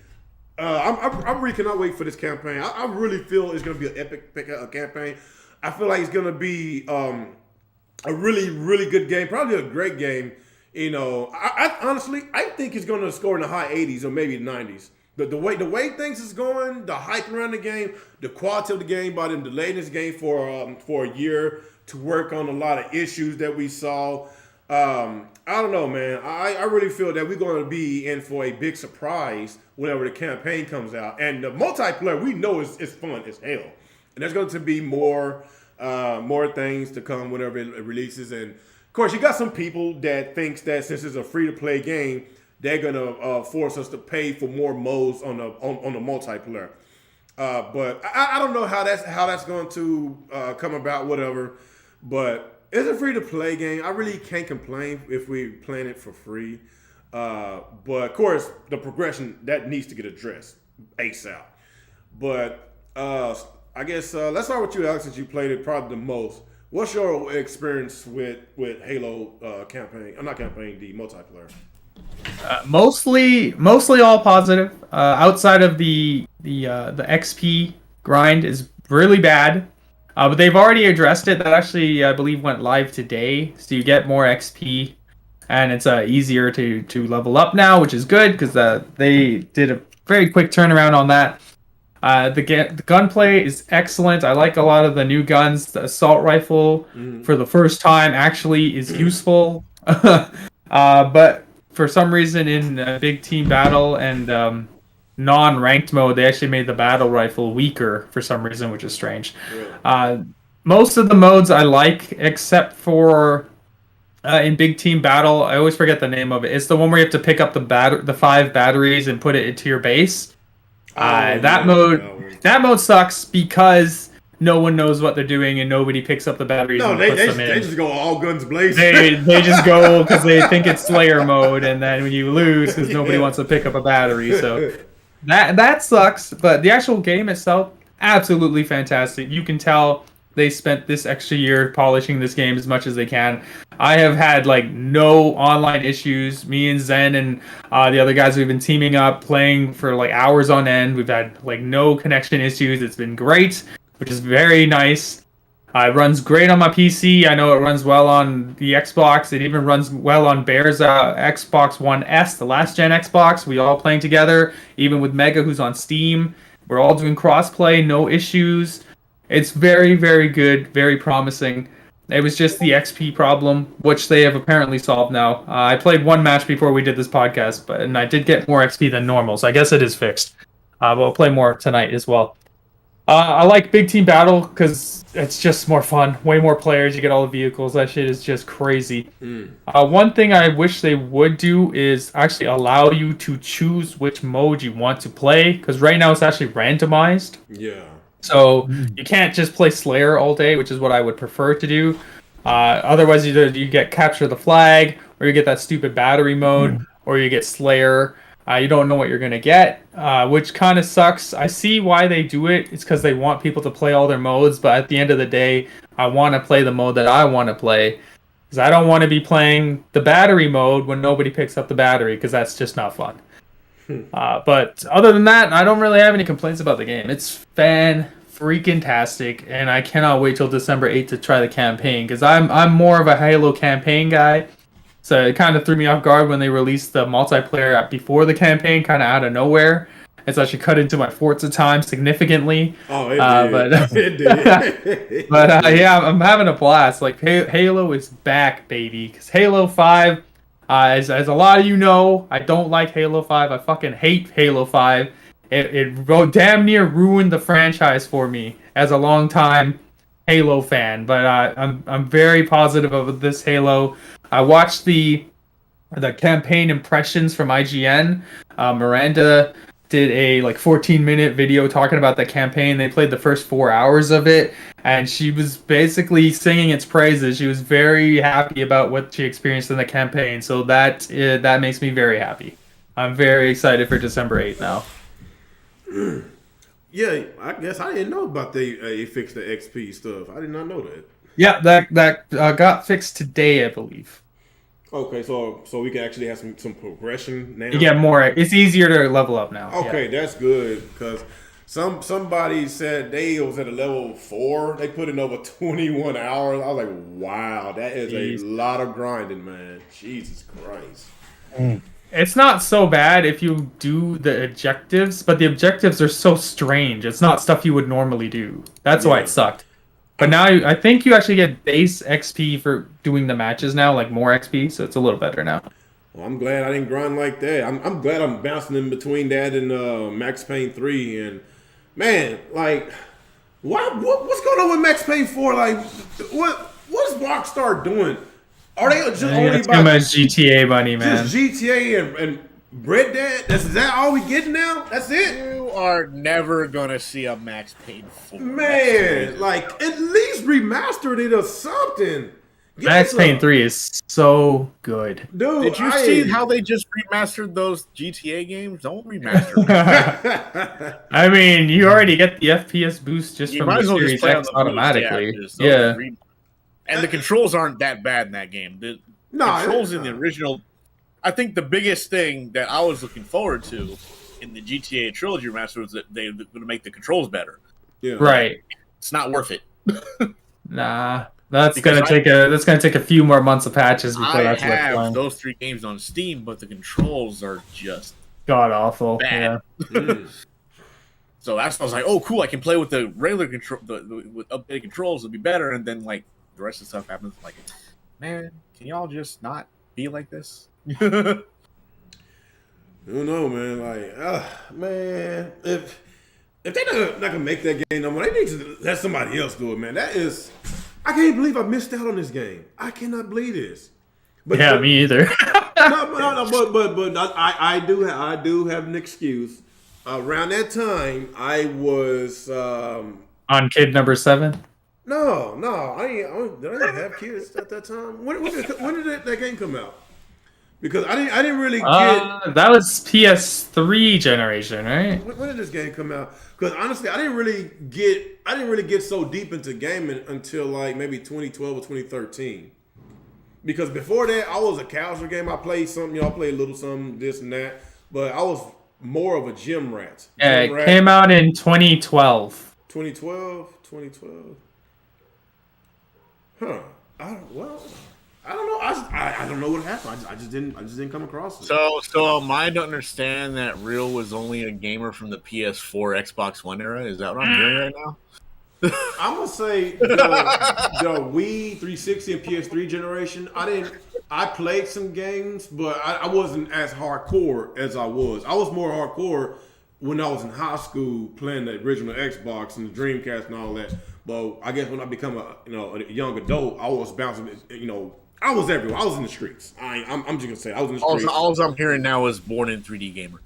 Speaker 3: I really cannot wait for this campaign. I really feel it's going to be an epic campaign. I feel like it's going to be a really, really good game, probably a great game. I honestly think it's going to score in the high 80s or maybe the 90s. The way things is going, the hype around the game, the quality of the game, by them delaying this game for a year to work on a lot of issues that we saw. I don't know, man. I really feel that we're going to be in for a big surprise whenever the campaign comes out. And the multiplayer, we know is fun as hell. And there's going to be more things to come whenever it releases. And, of course, you got some people that thinks that since it's a free-to-play game, they're going to force us to pay for more modes on the multiplayer. But I don't know how that's going to come about, whatever. But it's a free-to-play game. I really can't complain if we're playing it for free. But, of course, the progression, that needs to get addressed ASAP. But I guess let's start with you, Alex, since you played it probably the most. What's your experience with Halo campaign? Not campaign, the multiplayer.
Speaker 1: Mostly all positive. Outside of the XP grind is really bad. But they've already addressed it. That actually, I believe, went live today. So you get more XP, and it's easier to level up now, which is good, because they did a very quick turnaround on that. The gunplay is excellent. I like a lot of the new guns. The assault rifle, for the first time, actually is useful. But for some reason, in big team battle and non-ranked mode, they actually made the battle rifle weaker for some reason, which is strange. Really? Most of the modes I like, except for in big team battle, I always forget the name of it. It's the one where you have to pick up the 5 batteries and put it into your base. That mode sucks because no one knows what they're doing and nobody picks up the batteries and puts them in.
Speaker 3: They just go all guns blazing.
Speaker 1: They just go because they think it's Slayer mode, and then when you lose because nobody wants to pick up a battery. So that sucks. But the actual game itself, absolutely fantastic. You can tell they spent this extra year polishing this game as much as they can. I have had no online issues. Me and Zen and the other guys, we've been teaming up, playing for hours on end. We've had no connection issues. It's been great, which is very nice. It runs great on my PC. I know it runs well on the Xbox. It even runs well on Bear's Xbox One S, the last gen Xbox. We all playing together, even with Mega, who's on Steam. We're all doing crossplay, no issues. It's very, very good, very promising. It was just the XP problem, which they have apparently solved now. I played one match before we did this podcast, and I did get more XP than normal, so I guess it is fixed. But we'll play more tonight as well. I like Big Team Battle because it's just more fun. Way more players, you get all the vehicles. That shit is just crazy. One thing I wish they would do is actually allow you to choose which mode you want to play, because right now it's actually randomized.
Speaker 3: Yeah.
Speaker 1: So you can't just play Slayer all day, which is what I would prefer to do. Otherwise, either you get Capture the Flag or you get that stupid battery mode. or you get Slayer. You don't know what you're gonna get, which kind of sucks. I see why they do it. It's because they want people to play all their modes, but at the end of the day, I want to play the mode that I want to play. Because I don't want to be playing the battery mode when nobody picks up the battery, because that's just not fun. But other than that, I don't really have any complaints about the game. It's fan-freaking-tastic, and I cannot wait till December 8th to try the campaign, because I'm more of a Halo campaign guy. So it kind of threw me off guard when they released the multiplayer before the campaign, kind of out of nowhere. It's actually cut into my Forza time significantly.
Speaker 3: Oh, it did. It did.
Speaker 1: But yeah, I'm having a blast. Like Halo is back, baby. Because Halo 5, as a lot of you know, I don't like Halo 5. I fucking hate Halo 5. It damn near ruined the franchise for me as a long-time Halo fan. But I'm very positive of this Halo. I watched the campaign impressions from IGN. Miranda did a 14-minute video talking about the campaign. They played the first 4 hours of it, and she was basically singing its praises. She was very happy about what she experienced in the campaign, so that makes me very happy. I'm very excited for December 8th now.
Speaker 3: Yeah, I guess I didn't know about they fixed the XP stuff. I did not know that.
Speaker 1: Yeah, that got fixed today, I believe.
Speaker 3: Okay, so we can actually have some progression now.
Speaker 1: You get more. It's easier to level up now.
Speaker 3: Okay, that's good, because somebody said they was at a level 4. They put in over 21 hours. I was like, wow, that is a lot of grinding, man. Jesus Christ.
Speaker 1: It's not so bad if you do the objectives, but the objectives are so strange. It's not stuff you would normally do. That's why it sucked. But now I think you actually get base XP for doing the matches now, like more XP, so it's a little better now.
Speaker 3: Well, I'm glad I didn't grind like that. I'm glad I'm bouncing in between that and Max Payne 3. And man, like, what's going on with Max Payne 4? Like, what's Rockstar doing? Are they just only
Speaker 1: about too much GTA money, man?
Speaker 3: Just GTA and Red Dead? Is that all we get now? That's it?
Speaker 4: You are never gonna see a Max Payne 4.
Speaker 3: Man, like, at least remastered it or something.
Speaker 1: Max Payne 3 is so good.
Speaker 4: Dude, did you see how they just remastered those GTA games? Don't remaster them.
Speaker 1: I mean, you already get the FPS boost just from the Series X automatically. Yeah.
Speaker 4: And the controls aren't that bad in that game. The controls in the original... I think the biggest thing that I was looking forward to in the GTA Trilogy remaster was that they were going to make the controls better.
Speaker 3: Yeah.
Speaker 1: Right.
Speaker 4: It's not worth it.
Speaker 1: Nah. That's gonna take a few more months of patches before
Speaker 4: I have those 3 games on Steam, but the controls are just
Speaker 1: god awful.
Speaker 4: Bad. Yeah. So that's why I was like, oh cool, I can play with the regular control with updated controls, it'll be better, and then like the rest of the stuff happens like, man, can y'all just not be like this?
Speaker 3: I don't know, man. Like, man, if they're not gonna make that game no more, they need to let somebody else do it, man. I can't believe I missed out on this game. I cannot believe this.
Speaker 1: But me either.
Speaker 3: But I do have an excuse. Around that time, I was
Speaker 1: on kid number 7.
Speaker 3: No, did I have kids at that time? When did that game come out? Because I didn't really get
Speaker 1: that was PS3 generation, right?
Speaker 3: When did this game come out? Because honestly, I didn't really get so deep into gaming until like maybe 2012 or 2013. Because before that, I was a casual game. I played something, I played a little something, this and that. But I was more of a gym rat.
Speaker 1: Yeah, it came out in 2012.
Speaker 3: 2012. Huh. I don't know. I don't know what happened. I just didn't come across it.
Speaker 4: So am I to understand that Real was only a gamer from the PS4, Xbox One era? Is that what I'm hearing right now?
Speaker 3: I'm gonna say the Wii 360 and PS3 generation. I played some games, but I wasn't as hardcore as I was. I was more hardcore when I was in high school playing the original Xbox and the Dreamcast and all that. But I guess when I become a young adult, I was bouncing. I was everywhere. I was in the streets. I'm just gonna say I was in the streets.
Speaker 4: All I'm hearing now is Born in 3D Gamer.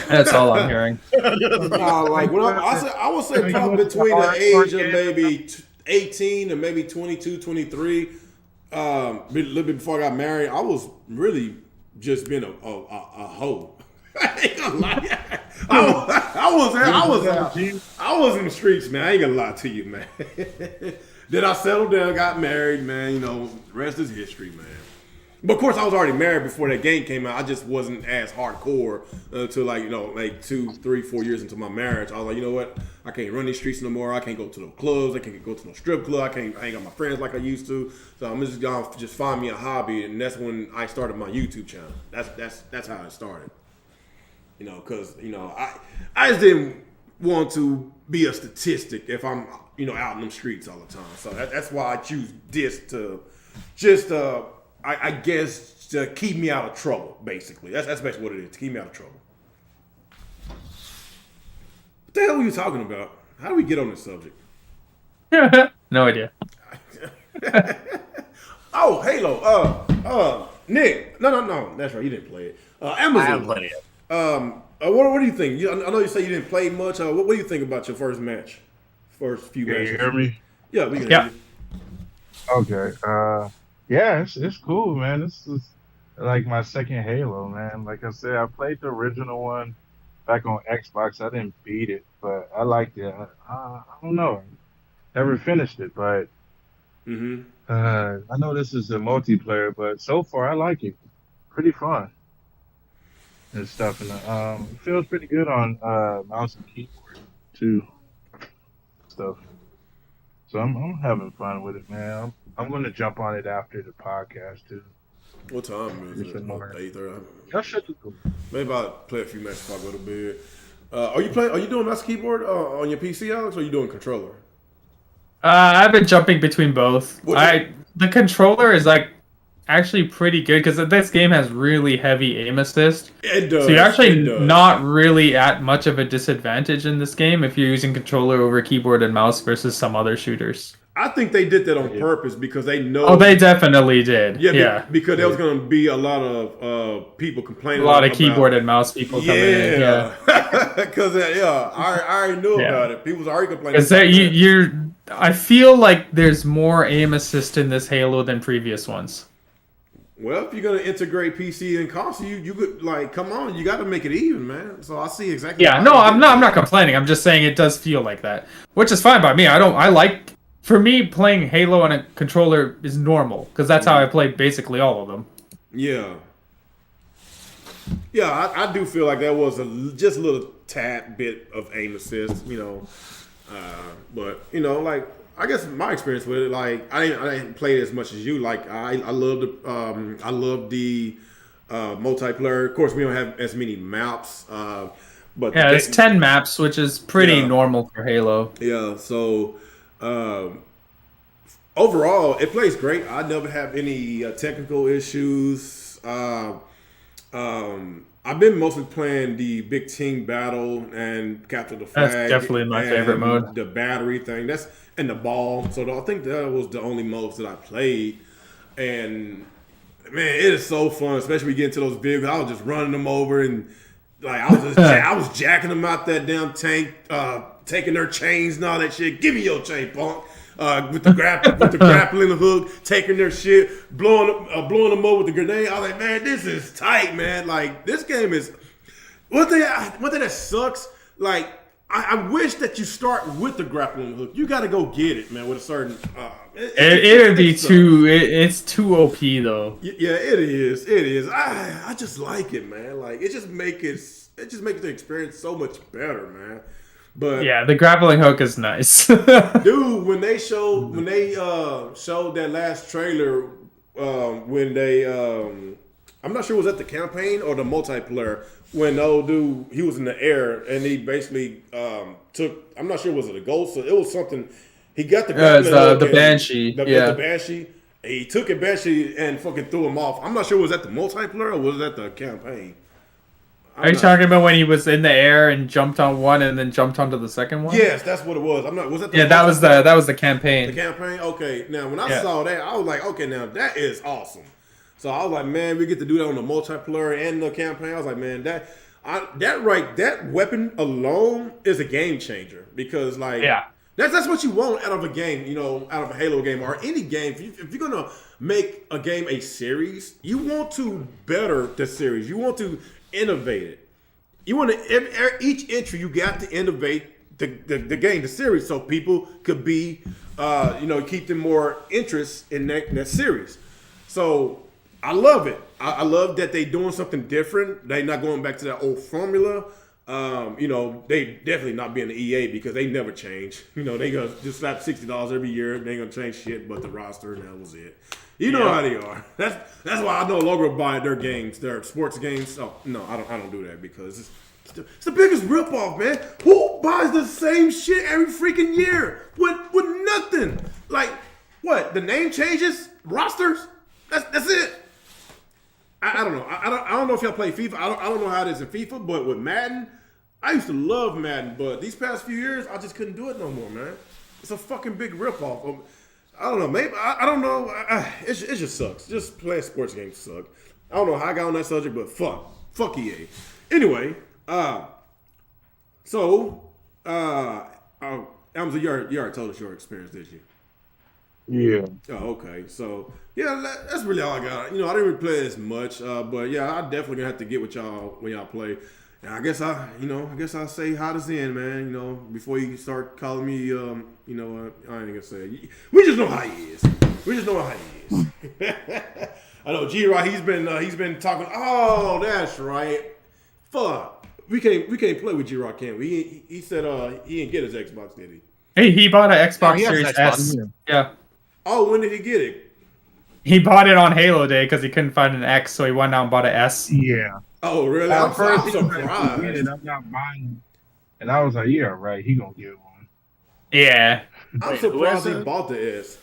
Speaker 1: That's all I'm hearing.
Speaker 3: Like when I would say probably between the age of maybe 18 and maybe 22, 23. A little bit before I got married, I was really just being a hoe. I ain't gonna lie. I was in the streets, man. I ain't gonna lie to you, man. Then I settled down, got married, man. You know, the rest is history, man. But of course, I was already married before that game came out. I just wasn't as hardcore until like 2, 3, 4 years into my marriage. I was like, you know what? I can't run these streets no more. I can't go to no clubs. I can't go to no strip club. I ain't got my friends like I used to. So I'm just gonna find me a hobby, and that's when I started my YouTube channel. That's how it started. You know, because I just didn't want to be a statistic if I'm out in them streets all the time. So that's why I choose this to just I guess to keep me out of trouble, basically. That's basically what it is, to keep me out of trouble. What the hell were you talking about? How do we get on this subject?
Speaker 1: No idea.
Speaker 3: Oh, Halo. Nick. No. That's right. You didn't play it. Amazon.
Speaker 4: I haven't played it.
Speaker 3: What do you think? I know you say you didn't play much. What do you think about your first match? First few matches.
Speaker 5: Can you hear me?
Speaker 3: Yeah, we can hear
Speaker 5: you. Okay. Yeah, it's cool, man. This is like my second Halo, man. Like I said, I played the original one back on Xbox. I didn't beat it, but I liked it. I don't know. Never finished it, but I know this is a multiplayer, but so far I like it. Pretty fun and stuff. And it feels pretty good on mouse and keyboard too. Stuff. So I'm having fun with it, man. I'm going to jump on it after the podcast too.
Speaker 3: What time is it? 8:30.
Speaker 5: That should be cool.
Speaker 3: Maybe I'll play a few matches before I go to bed. Are you doing mouse keyboard on your PC, Alex, or are you doing controller?
Speaker 1: I've been jumping between both. The controller is actually pretty good because this game has really heavy aim assist.
Speaker 3: It does.
Speaker 1: So you're actually not really at much of a disadvantage in this game if you're using controller over keyboard and mouse versus some other shooters.
Speaker 3: I think they did that on purpose because they know.
Speaker 1: Oh, they definitely did.
Speaker 3: Yeah. Because there was going to be a lot of people complaining.
Speaker 1: A lot of keyboard and mouse people coming in.
Speaker 3: Yeah. Because I already knew about it. People was already complaining.
Speaker 1: I feel like there's more aim assist in this Halo than previous ones.
Speaker 3: Well, if you're gonna integrate PC and console, you could come on, you got to make it even, man. So I see exactly.
Speaker 1: Yeah, no, I'm not complaining. I'm just saying it does feel like that, which is fine by me. For me, playing Halo on a controller is normal because that's how I played basically all of them.
Speaker 3: Yeah. Yeah, I do feel like that was just a little tad bit of aim assist, but I guess my experience with it, I didn't play it as much as you. I love the multiplayer. Of course, we don't have as many maps, but
Speaker 1: it's 10 maps, which is pretty normal for Halo.
Speaker 3: Yeah, so overall, it plays great. I never have any technical issues. I've been mostly playing the big team battle and capture the flag.
Speaker 1: That's definitely my favorite mode.
Speaker 3: The battery thing, and the ball. So I think that was the only modes that I played. And man, it is so fun, especially when we get into those vehicles. I was just running them over and I was jacking them out that damn tank, taking their chains and all that shit. Give me your chain, punk. With the grappling hook, taking their shit, blowing them up with the grenade. I was like, man, this is tight, man. This game is one thing that sucks. I wish that you start with the grappling hook. You got to go get it, man. With a certain,
Speaker 1: it would be too. It's too OP though.
Speaker 3: Yeah, it is. It is. I just like it, man. It just makes the experience so much better, man. But
Speaker 1: yeah, the grappling hook is nice.
Speaker 3: Dude, when they showed that last trailer, when they I'm not sure was that the campaign or the multiplayer, when the old dude, he was in the air and he basically took, I'm not sure was it a ghost, so it was something, he got the grappling hook,
Speaker 1: the Banshee.
Speaker 3: The Banshee. He took a Banshee and fucking threw him off. I'm not sure was that the multiplayer or was that the campaign?
Speaker 1: Are you talking about when he was in the air and jumped on one and then jumped onto the second one?
Speaker 3: Yes, that's what it was. I'm not. Was that?
Speaker 1: That was the campaign.
Speaker 3: The campaign. Okay. Now when I saw that, I was like, okay, now that is awesome. So I was like, man, we get to do that on the multiplayer and the campaign. I was like, man, that weapon alone is a game changer because that That's what you want out of a game, out of a Halo game or any game. If you're gonna make a game a series, you want to better the series. You want to innovate it. You want to each entry you got to innovate the game, the series, so people could be, keep them more interest in that series. So I love it. I love that they doing something different. They not going back to that old formula. They definitely not being the EA because they never change. They gonna just slap $60 every year. They ain't gonna change shit but the roster, and that was it. You know how they are. That's why I no longer buy their games, their sports games. Oh no, I don't do that because it's the biggest ripoff, man. Who buys the same shit every freaking year with nothing? Like what? The name changes, rosters. That's it. I don't know. I don't know if y'all play FIFA. I don't know how it is in FIFA, but with Madden, I used to love Madden, but these past few years, I just couldn't do it no more, man. It's a fucking big ripoff. I don't know. Maybe I don't know. It just sucks. Just playing sports games suck. I don't know how I got on that subject, but fuck EA. Anyway, Amazon, you already told us your experience, did you?
Speaker 5: Yeah.
Speaker 3: Oh, okay. So yeah, that's really all I got. I didn't really play as much, but yeah, I definitely gonna have to get with y'all when y'all play. And I guess I'll say how to Zen, man. Before you start calling me, I ain't gonna say it. We just know how he is. I know G-Rock. He's been talking. Oh, that's right. Fuck. We can't play with G-Rock, can we? He said he didn't get his Xbox, did he?
Speaker 1: Hey, he bought an Xbox Series S. Yeah.
Speaker 3: Oh, when did he get it?
Speaker 1: He bought it on Halo Day because he couldn't find an X, so he went out and bought an S.
Speaker 5: Yeah.
Speaker 3: Oh, really? I'm surprised.
Speaker 5: I'm not buying. And I was like, yeah, right. He gonna get one.
Speaker 1: Yeah.
Speaker 3: I'm surprised he bought the S.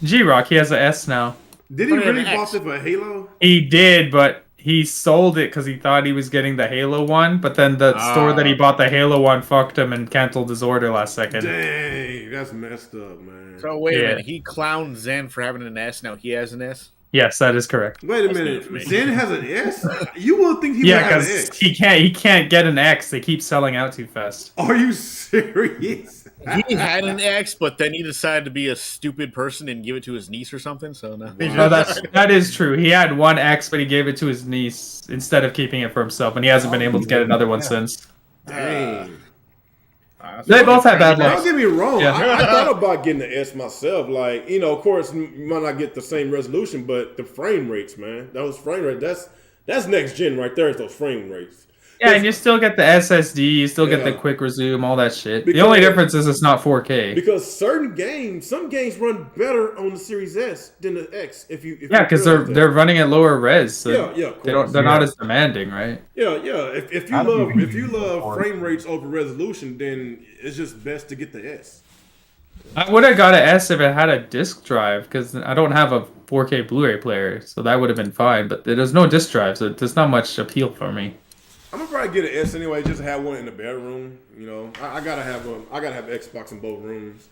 Speaker 1: G-Rock, he has an S now.
Speaker 3: Did he really bought it for Halo?
Speaker 1: He did, but he sold it because he thought he was getting the Halo one, but then the store that he bought the Halo one fucked him and canceled his order last second.
Speaker 3: Dang, that's messed up, man.
Speaker 4: So wait a minute, he clowned Zen for having an S, now he has an S?
Speaker 1: Yes, that is correct.
Speaker 3: Wait a minute, Zen has an S? You would think he would have an X.
Speaker 1: He can't get an X. They keep selling out too fast.
Speaker 3: Are you serious?
Speaker 4: He had an X, but then he decided to be a stupid person and give it to his niece or something. So no,
Speaker 1: that is true. He had one X, but he gave it to his niece instead of keeping it for himself, and he hasn't been able to get another one since.
Speaker 3: Dang.
Speaker 1: They both have bad luck.
Speaker 3: Don't get me wrong. Yeah. I thought about getting the S myself. Like, of course, you might not get the same resolution, but the frame rates, man. Those frame rates, that's next gen right there, is those frame rates.
Speaker 1: Yeah, and you still get the SSD, you still get the quick resume, all that shit. The only difference is it's not 4K.
Speaker 3: Because some games run better on the Series S than the X.
Speaker 1: Because they're running at lower res. So they're not as demanding, right?
Speaker 3: Yeah. If you love frame rates over resolution, then it's just best to get the S.
Speaker 1: I would have got an S if it had a disc drive, because I don't have a 4K Blu-ray player, so that would have been fine. But there's no disc drive, so there's not much appeal for me.
Speaker 3: I'm gonna probably get an S anyway, just to have one in the bedroom. I gotta have Xbox in both rooms.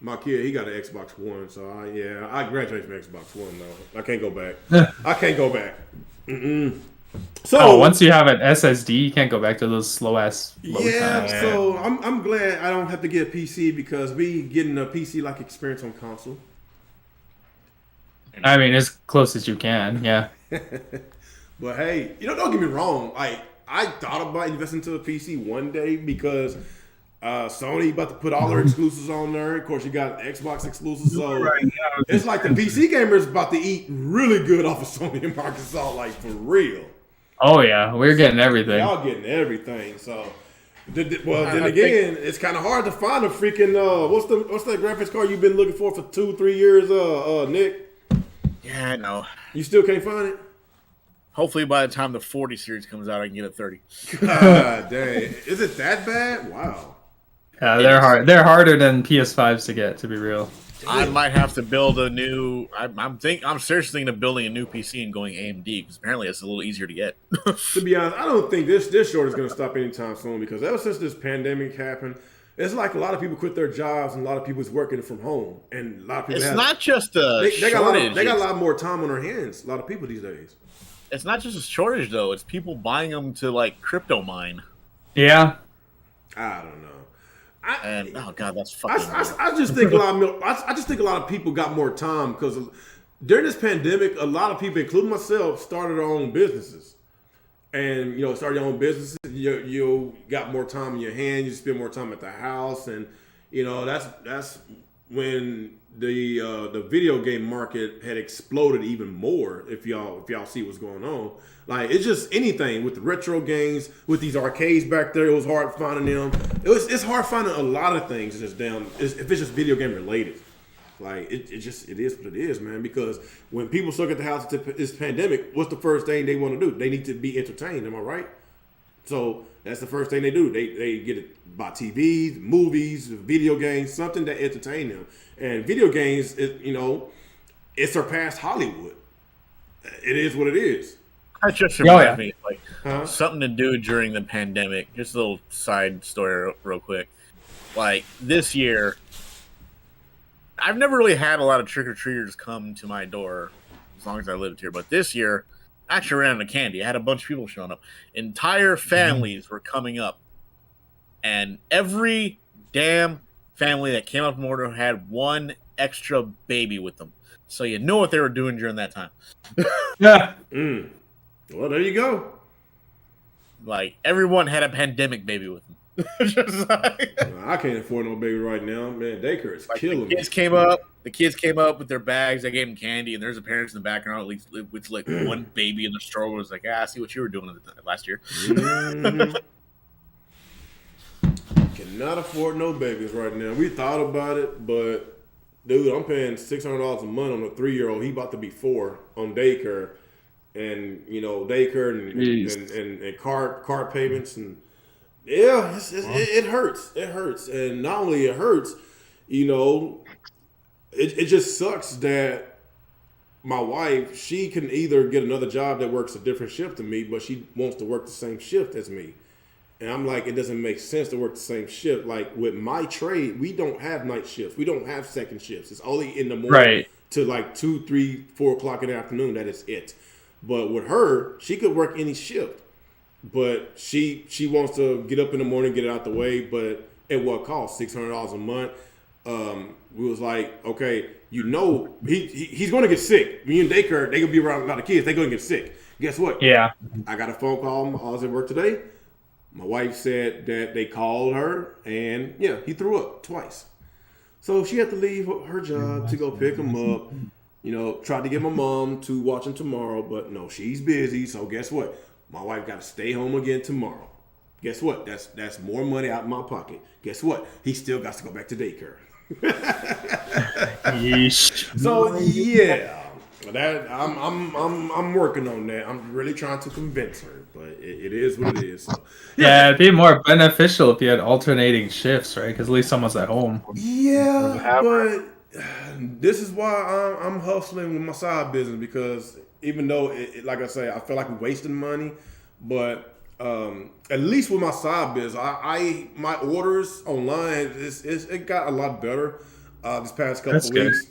Speaker 3: My kid, he got an Xbox One, so I graduated from Xbox One though. I can't go back. Mm-mm. So
Speaker 1: once you have an SSD, you can't go back to those slow ass.
Speaker 3: Times. So I'm glad I don't have to get a PC because we getting a PC like experience on console.
Speaker 1: I mean, as close as you can, yeah.
Speaker 3: But hey, don't get me wrong. Like, I thought about investing into a PC one day because Sony about to put all their exclusives on there. Of course, you got Xbox exclusives, so it's like the PC gamers about to eat really good off of Sony and Microsoft, like for real.
Speaker 1: Oh yeah, we're getting everything.
Speaker 3: Y'all getting everything. So, then again, it's kind of hard to find a freaking what's that graphics card you've been looking for 2-3 years, Nick?
Speaker 4: Yeah, I know.
Speaker 3: You still can't find it?
Speaker 4: Hopefully by the time the 40 series comes out, I can get a 30.
Speaker 3: God dang. Is it that bad? Wow.
Speaker 1: Yeah, they're hard. They're harder than PS5s to get, to be real.
Speaker 4: I might have to build a new. I'm seriously thinking of building a new PC and going AMD because apparently it's a little easier to get.
Speaker 3: To be honest, I don't think this short is going to stop anytime soon because ever since this pandemic happened, it's like a lot of people quit their jobs and a lot of people is working from home, and a lot of people.
Speaker 4: It's not just a shortage.
Speaker 3: They got a lot more time on their hands. A lot of people these days.
Speaker 4: It's not just a shortage though; it's people buying them to like crypto mine.
Speaker 1: Yeah.
Speaker 3: I don't know.
Speaker 4: Oh god, that's fucking.
Speaker 3: I just think a lot of people got more time because during this pandemic, a lot of people, including myself, started their own businesses, and started your own businesses. You got more time in your hand. You spend more time at the house, and that's when the video game market had exploded even more. If y'all see what's going on, like it's just anything with the retro games, with these arcades back there. It was hard finding them. It's hard finding a lot of things if it's just video game related. Like it is what it is, man. Because when people stuck at the house at this pandemic, what's the first thing they want to do? They need to be entertained. Am I right? So that's the first thing they do. They get it by TVs, movies, video games, something that entertain them. And video games, it surpassed Hollywood. It is what it is.
Speaker 4: That just reminds me, something to do during the pandemic. Just a little side story real quick. Like this year, I've never really had a lot of trick-or-treaters come to my door as long as I lived here. But this year, I actually ran out of candy. I had a bunch of people showing up. Entire families were coming up. And every damn family that came up from order had one extra baby with them. So you know what they were doing during that time.
Speaker 1: Yeah.
Speaker 3: Well, there you go.
Speaker 4: Like, everyone had a pandemic baby with them.
Speaker 3: I can't afford no baby right now. Man, daycare is killing me.
Speaker 4: The kids came up with their bags. They gave them candy, and there's a parents in the background, at least with like one baby in the stroller. Was like, I see what you were doing last year.
Speaker 3: Mm-hmm. Cannot afford no babies right now. We thought about it, but dude, I'm paying $600 a month on a 3-year-old. He about to be 4 on daycare, and daycare and car payments and. Yeah, it hurts. It hurts. And not only it hurts, it just sucks that my wife, she can either get another job that works a different shift than me, but she wants to work the same shift as me. And I'm like, it doesn't make sense to work the same shift. Like with my trade, we don't have night shifts. We don't have second shifts. It's only in the morning to like 2, 3, 4 o'clock in the afternoon. That is it. But with her, she could work any shift. But she wants to get up in the morning, get it out the way, but at what cost? $600 a month. We was like, okay, he's going to get sick. Me and daycare, they gonna be around a lot of kids. They going to get sick. Guess what?
Speaker 1: Yeah.
Speaker 3: I got a phone call. I was at work today. My wife said that they called her, and he threw up twice. So she had to leave her job to go pick him up. Tried to get my mom to watch him tomorrow, but no, she's busy. So guess what? My wife got to stay home again tomorrow. Guess what? That's more money out of my pocket. Guess what? He still got to go back to daycare. So that I'm working on that. I'm really trying to convince her, but it is what it is. So,
Speaker 1: yeah, it'd be more beneficial if you had alternating shifts, right? Because at least someone's at home.
Speaker 3: Yeah, but this is why I'm hustling with my side business because. Even though, like I say, I feel like I'm wasting money, but at least with my side biz, my orders online it got a lot better this past couple of weeks.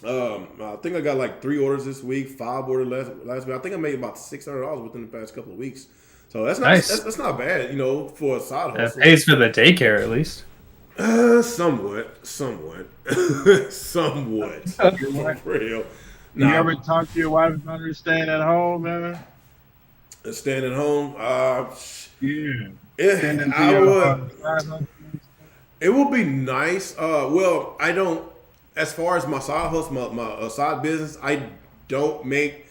Speaker 3: I think I got like 3 orders this week, 5 orders last week. I think I made about $600 within the past couple of weeks. So that's not nice. That's not bad, for a side hustle.
Speaker 1: It pays for the daycare at least.
Speaker 3: Somewhat. For real.
Speaker 5: You ever talk to your wife about her staying at home, man?
Speaker 3: Staying at home? It would be nice. Well, I don't. As far as my side hustle, my side business, I don't make.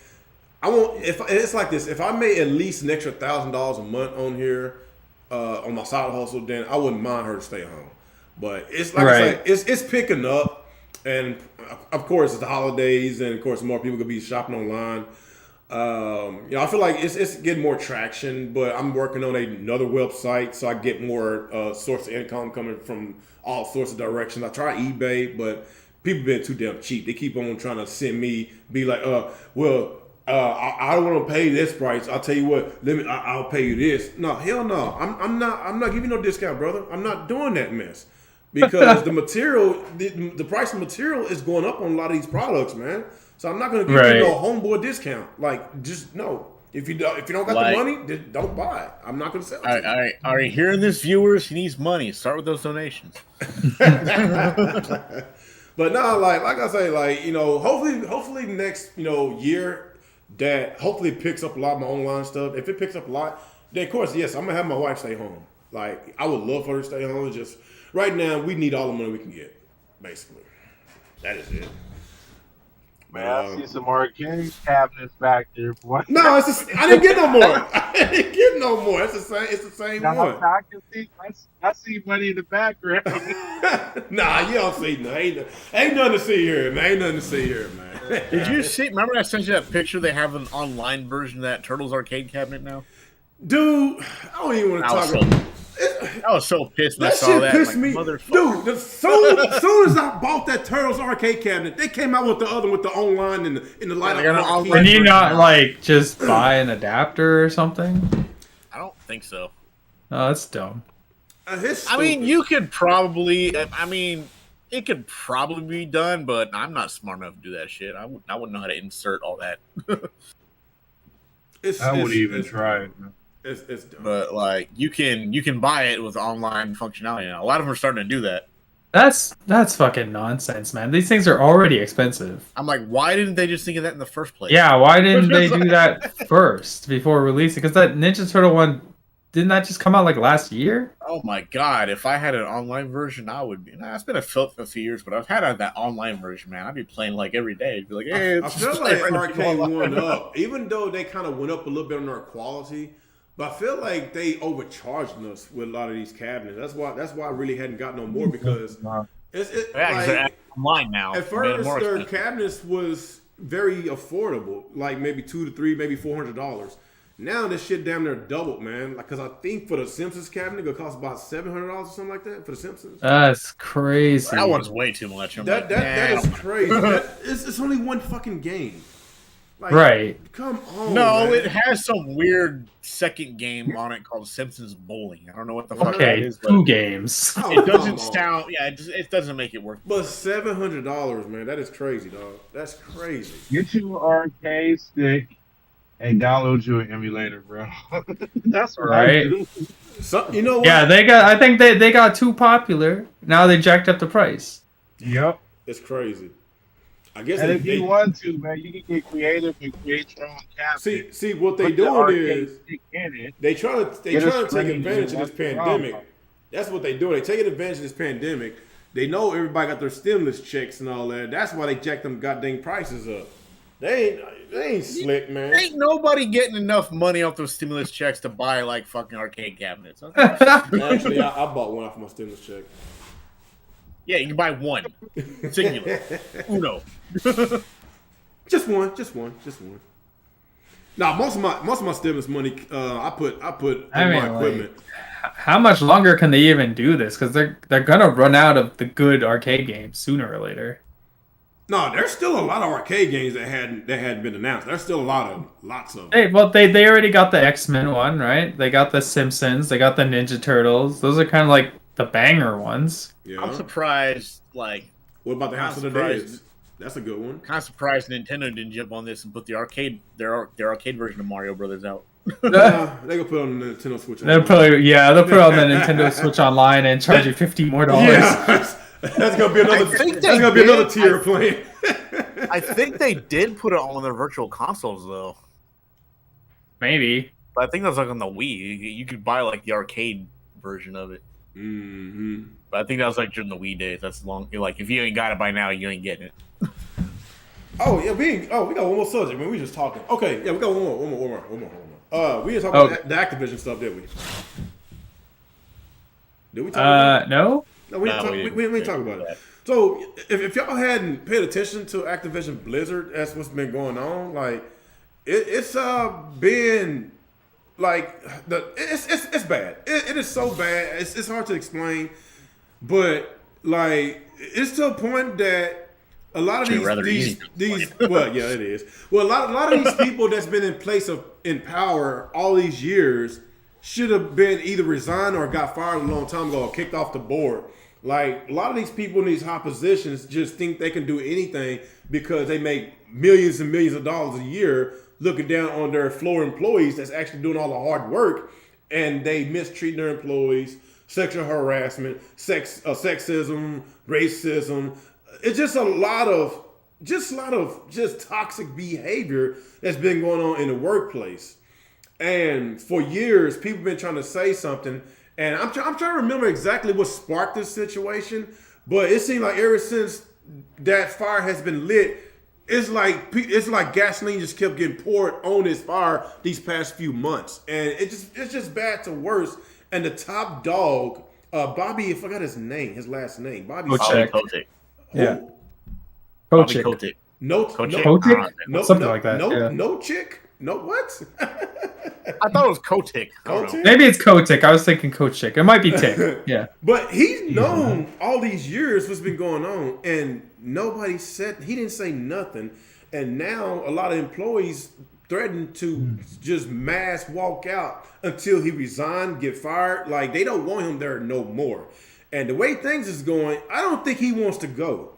Speaker 3: I won't. If it's like this, if I made at least an extra $1,000 a month on here, on my side hustle, then I wouldn't mind her to stay home. But it's like I said, it's picking up. And of course, it's the holidays, and of course, more people could be shopping online. I feel like it's getting more traction, but I'm working on another website so I get more source of income coming from all sorts of directions. I try eBay, but people been too damn cheap. They keep on trying to send me, be like, I don't want to pay this price. I'll tell you what, I'll pay you this. No, hell no. I'm not giving you no discount, brother. I'm not doing that mess. Because the material, the price of material is going up on a lot of these products, man. So I'm not going to give you no homeboy discount. Like, just no. If you don't got the money, then don't buy it. I'm not going to sell it.
Speaker 4: All right. Are you hearing this, viewers? He needs money. Start with those donations.
Speaker 3: But no, like I say, hopefully next, year that hopefully picks up a lot of my online stuff. If it picks up a lot, then of course, yes, I'm gonna have my wife stay home. Like I would love for her to stay home. Just right now, we need all the money we can get. Basically, that is it.
Speaker 5: Man, I see some arcade cabinets back there. Boy.
Speaker 3: No, I didn't get no more. I didn't get no more. It's the same one.
Speaker 5: I see money in the background.
Speaker 3: Nah, you don't see nothing. Ain't nothing to see here, man.
Speaker 4: Did you see? Remember I sent you that picture? They have an online version of that Turtles arcade cabinet now.
Speaker 3: Dude, I don't even want to talk about it.
Speaker 4: I was so pissed when I saw that.
Speaker 3: Pissed me. Dude, as soon as I bought that Turtles arcade cabinet, they came out with the other with the online and the light up.
Speaker 1: Can you not just buy an adapter or something?
Speaker 4: I don't think so.
Speaker 1: Oh, that's dumb.
Speaker 4: I mean, you could probably. It could probably be done, but I'm not smart enough to do that shit. I wouldn't know how to insert all that.
Speaker 5: I wouldn't even try it.
Speaker 3: It's dumb.
Speaker 4: But you can buy it with online functionality now. A lot of them are starting to do that.
Speaker 1: That's fucking nonsense, man. These things are already expensive.
Speaker 4: I'm like, why didn't they just think of that in the first place?
Speaker 1: Yeah, why didn't they do that first before releasing? Because that Ninja Turtle one, didn't that just come out last year?
Speaker 4: Oh my god! If I had an online version, I would be. It's been a few years, but I've had that online version, man. I'd be playing every day. I'd be like, hey,
Speaker 3: I feel like arcade went up, even though they kind of went up a little bit on their quality. But I feel like they overcharged us with a lot of these cabinets. That's why I really hadn't got no more because
Speaker 4: they're online now.
Speaker 3: At first, their cabinets was very affordable, like maybe $200 to $300, maybe $400. Now this shit damn near doubled, man. Because I think for the Simpsons cabinet, it cost about $700 or something like that for the Simpsons.
Speaker 1: That's crazy.
Speaker 4: That one's way too much.
Speaker 3: That is crazy. It's only one fucking game.
Speaker 1: Right.
Speaker 3: Come on.
Speaker 4: No,
Speaker 3: man.
Speaker 4: It has some weird second game on it called Simpsons Bowling. I don't know what the fuck that is.
Speaker 1: Two games.
Speaker 4: It doesn't sound. Yeah, it doesn't make it work.
Speaker 3: But $700, man, that is crazy, dog. That's crazy.
Speaker 5: Get you an arcade stick and download you an emulator, bro. That's right.
Speaker 3: So, you know what?
Speaker 1: Yeah, I think they got too popular. Now they jacked up the price.
Speaker 5: Yep.
Speaker 3: It's crazy. I guess
Speaker 5: and if you want to, man, you can get creative and create your own cabinet.
Speaker 3: See what they doing is they trying to take advantage of this pandemic. That's what they do. They taking advantage of this pandemic. They know everybody got their stimulus checks and all that. That's why they jacked them goddamn prices up. They ain't slick, man.
Speaker 4: Ain't nobody getting enough money off those stimulus checks to buy fucking arcade cabinets.
Speaker 3: Actually, I bought one off my stimulus check.
Speaker 4: Yeah, you can buy one. Singular. Uno.
Speaker 3: Just one. Nah, most of my stimulus money, I put in my equipment.
Speaker 1: How much longer can they even do this? Because they're gonna run out of the good arcade games sooner or later.
Speaker 3: No, there's still a lot of arcade games that hadn't been announced. There's still lots of.
Speaker 1: Hey, well, they already got the X-Men one, right? They got the Simpsons. They got the Ninja Turtles. Those are kind of the banger ones.
Speaker 3: Yeah.
Speaker 4: I'm surprised.
Speaker 3: What about the House of the Dead? That's a good one.
Speaker 4: Kind of surprised Nintendo didn't jump on this and put their arcade version of Mario Brothers out.
Speaker 3: They gonna put it on the Nintendo Switch.
Speaker 1: They'll put it on the Nintendo Switch Online and charge you $50 more.
Speaker 3: Yeah, that's gonna be another tier plan.
Speaker 4: I think they did put it on their virtual consoles though.
Speaker 1: Maybe.
Speaker 4: But I think that was on the Wii. You could buy the arcade version of it.
Speaker 3: Mm-hmm.
Speaker 4: But I think that was during the Wii days. That's long. If you ain't got it by now, you ain't getting it.
Speaker 3: Oh yeah, we got one more subject, man. We just talking. Okay, yeah, we got one more. We didn't talk about the Activision stuff, did we? Did we talk about it?
Speaker 1: No.
Speaker 3: No, we didn't talk about it. So if y'all hadn't paid attention to Activision Blizzard, that's what's been going on. It's been. It's bad. It is so bad. It's hard to explain, but it's to a point that a lot of these well, yeah, it is. Well, a lot of these people that's been in power all these years should have been either resigned or got fired a long time ago or kicked off the board. Like, a lot of these people in these high positions just think they can do anything because they make millions and millions of dollars a year looking down on their floor employees that's actually doing all the hard work, and they mistreat their employees, sexual harassment, sexism, racism. It's just a lot of toxic behavior that's been going on in the workplace. And for years, people have been trying to say something. And I'm trying to remember exactly what sparked this situation. But it seemed like ever since that fire has been lit, it's like gasoline just kept getting poured on this fire these past few months. And it's just bad to worse. And the top dog, Bobby, I forgot his last name. Bobby
Speaker 4: Kotick.
Speaker 1: Yeah.
Speaker 4: Kotick.
Speaker 3: No,
Speaker 1: something like that.
Speaker 3: No chick. No what?
Speaker 4: I thought it was Kotick.
Speaker 1: Maybe it's Kotick. I was thinking Kotick. It might be Tick. Yeah.
Speaker 3: But he's known all these years what's been going on, and he didn't say nothing. And now a lot of employees threaten to just mass walk out until he resign, get fired. Like, they don't want him there no more. And the way things is going, I don't think he wants to go.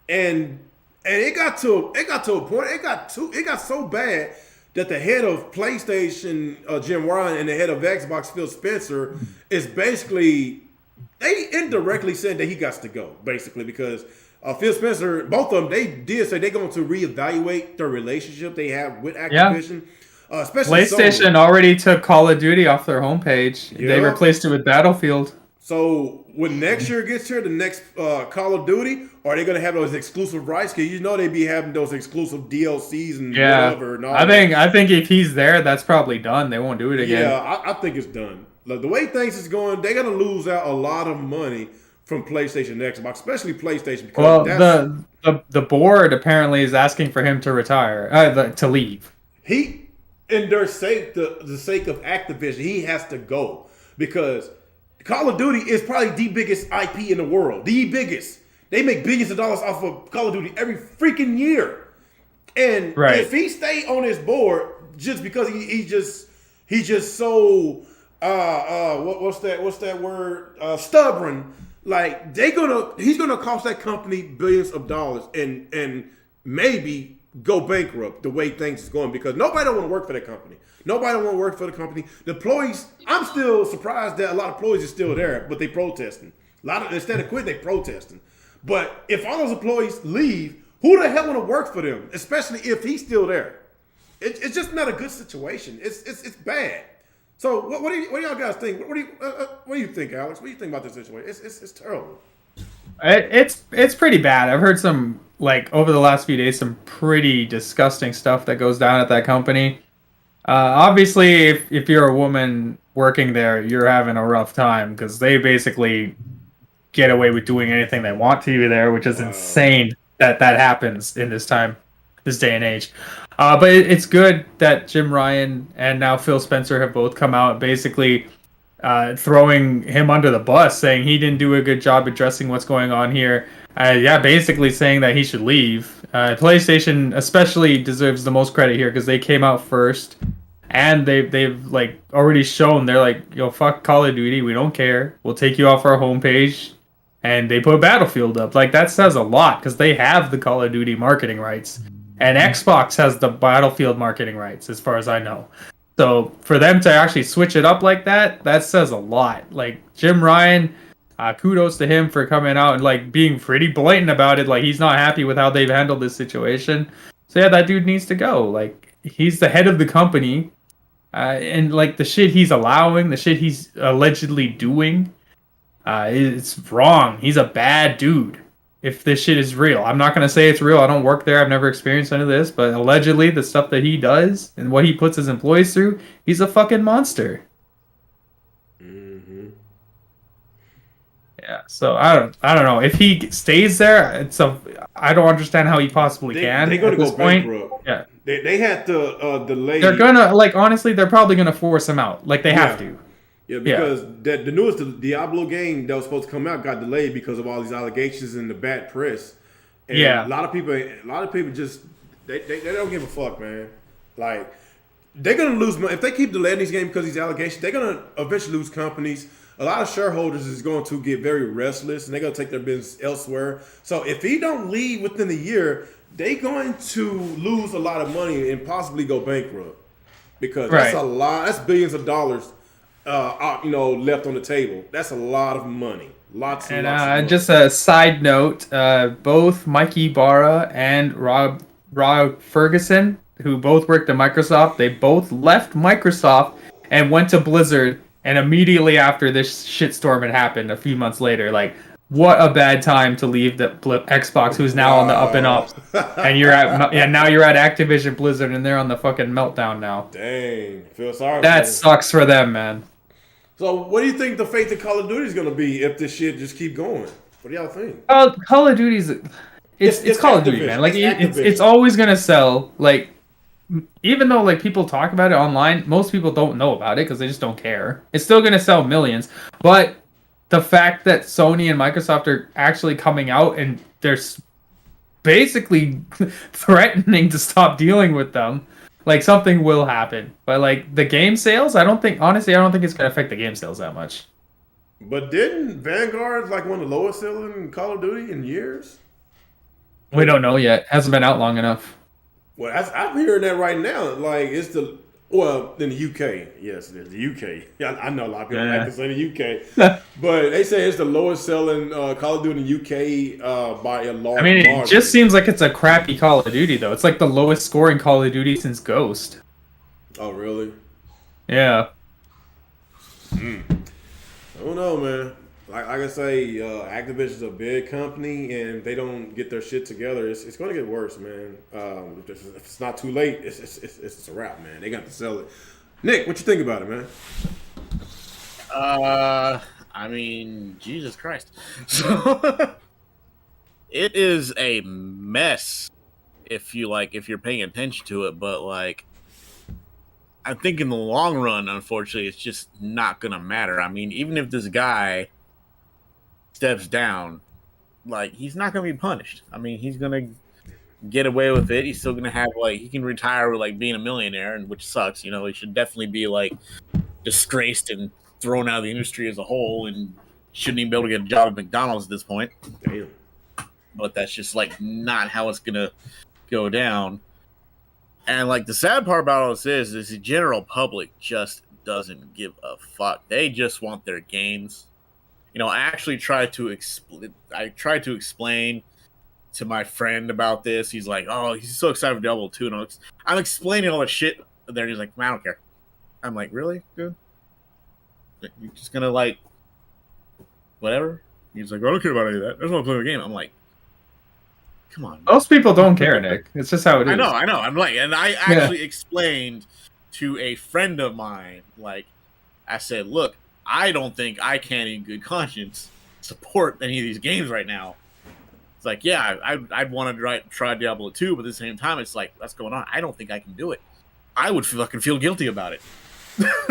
Speaker 3: And it got to a point. It got so bad that the head of PlayStation, Jim Ryan, and the head of Xbox, Phil Spencer, is basically, they indirectly said that he got to go, basically, because Phil Spencer, both of them, they did say they're going to reevaluate the relationship they have with Activision. Yeah. Especially
Speaker 1: PlayStation
Speaker 3: Sony.
Speaker 1: Already took Call of Duty off their homepage. Yeah. They replaced it with Battlefield.
Speaker 3: So when next year gets here, the next Call of Duty, are they going to have those exclusive rights? Because they be having those exclusive DLCs and whatever. And all
Speaker 1: I think if he's there, that's probably done. They won't do it again.
Speaker 3: Yeah, I think it's done. Like, the way things is going, they're going to lose out a lot of money from PlayStation and Xbox, especially PlayStation.
Speaker 1: Because the board apparently is asking for him to retire, to leave.
Speaker 3: In their sake, the sake of Activision, he has to go because Call of Duty is probably the biggest IP in the world. The biggest. They make billions of dollars off of Call of Duty every freaking year. And if he stay on his board just because he's just so what's that word? Stubborn. Like, he's gonna cost that company billions of dollars and maybe go bankrupt the way things is going, because nobody don't want to work for that company. Nobody don't want to work for the company. The employees, I'm still surprised that a lot of employees are still there, but they protesting. Instead of quitting, they protesting. But if all those employees leave, who the hell want to work for them? Especially if he's still there. It's just not a good situation. It's bad. So what do y'all guys think? What do you think, Alex? What do you think about this situation? It's terrible.
Speaker 1: It's pretty bad. I've heard some, like, over the last few days, some pretty disgusting stuff that goes down at that company. Obviously, if you're a woman working there, you're having a rough time because they basically get away with doing anything they want to you there, which is insane that happens in this day and age. But it's good that Jim Ryan and now Phil Spencer have both come out basically throwing him under the bus, saying he didn't do a good job addressing what's going on here. Basically saying that he should leave. PlayStation especially deserves the most credit here because they came out first, and they've like already shown they're like, yo, fuck Call of Duty, we don't care, we'll take you off our homepage, and they put Battlefield up. Like, that says a lot because they have the Call of Duty marketing rights, and Xbox has the Battlefield marketing rights, as far as I know. So for them to actually switch it up like that says a lot. Like, Jim Ryan, kudos to him for coming out and like being pretty blatant about it. Like, he's not happy with how they've handled this situation. So yeah, that dude needs to go. Like, he's the head of the company, and like the shit he's allowing, the shit he's allegedly doing, it's wrong. He's a bad dude. If this shit is real, I'm not gonna say it's real. I don't work there. I've never experienced any of this, but allegedly the stuff that he does and what he puts his employees through, he's a fucking monster.
Speaker 3: Mm-hmm.
Speaker 1: Yeah, so I don't know if he stays there. I don't understand how he possibly can.
Speaker 3: They're gonna go bankrupt. Yeah, they had to delay.
Speaker 1: They're gonna, like, honestly, they're probably gonna force him out. Like, they have to.
Speaker 3: Yeah, because the newest Diablo game that was supposed to come out got delayed because of all these allegations in the bad press. And a lot of people just they don't give a fuck, man. Like, they're gonna lose money if they keep delaying these games because of these allegations. They're gonna eventually lose companies. a lot of shareholders is going to get very restless and they're going to take their business elsewhere. So if he don't leave within a year, they're going to lose a lot of money and possibly go bankrupt because that's a lot. That's billions of dollars, left on the table. That's a lot of money. Lots and lots of money.
Speaker 1: Just a side note, both Mike Ibarra and Rob Ferguson, who both worked at Microsoft, they both left Microsoft and went to Blizzard. And immediately after this shitstorm had happened, a few months later, like, what a bad time to leave the Xbox, who's now on the up and up. And now you're at Activision Blizzard, and they're on the fucking meltdown now.
Speaker 3: Dang, feel sorry.
Speaker 1: That sucks for them, man.
Speaker 3: So, what do you think the fate of Call of Duty is going to be if this shit just keep going? What do y'all think?
Speaker 1: Call of Duty's it's Call of Duty, man. Like it's always gonna sell. Like, even though like people talk about it online, most people don't know about it because they just don't care. It's still gonna sell millions. But the fact that Sony and Microsoft are actually coming out and they're basically threatening to stop dealing with them. Like, something will happen. But, like, the game sales, I don't think it's going to affect the game sales that much.
Speaker 3: But didn't Vanguard, like, one of the lowest selling Call of Duty in years?
Speaker 1: We don't know yet. Hasn't been out long enough.
Speaker 3: Well, I'm hearing that right now. Like, it's in the UK. Yes, it is the UK. Yeah, I know a lot of people like to say the UK. But they say it's the lowest selling Call of Duty in the UK by a large margin.
Speaker 1: It just seems like it's a crappy Call of Duty, though. It's like the lowest scoring Call of Duty since Ghost.
Speaker 3: Oh, really?
Speaker 1: Yeah.
Speaker 3: I don't know, man. Like I say, Activision's a big company, and they don't get their shit together. It's going to get worse, man. If it's not too late, it's a wrap, man. They got to sell it. Nick, what you think about it, man?
Speaker 4: I mean, Jesus Christ. So it is a mess if you're paying attention to it, but like, I think in the long run, unfortunately, it's just not gonna matter. I mean, even if this guy steps down, like, he's not gonna be punished. I mean, he's gonna get away with it. He's still gonna have, like, he can retire with, like, being a millionaire, and which sucks. You know, he should definitely be, like, disgraced and thrown out of the industry as a whole, and shouldn't even be able to get a job at McDonald's at this point.
Speaker 3: Damn.
Speaker 4: But that's just, like, not how it's gonna go down. And, like, the sad part about all this is the general public just doesn't give a fuck. They just want their games. You know, I actually tried to explain to my friend about this. He's like, oh, he's so excited for Diablo 2. And I'm explaining all the shit there. And he's like, I don't care. I'm like, really, dude? You're just gonna, like, whatever? He's like, I don't care about any of that. I just want to play the game. I'm like, come on.
Speaker 1: Most people don't care, Nick. It's just how it is.
Speaker 4: I know. I'm like, and I actually explained to a friend of mine, like, I said, look, I don't think I can in good conscience support any of these games right now. It's like, yeah, I'd want to try Diablo 2, but at the same time, it's like, what's going on? I don't think I can do it. I would fucking feel guilty about it.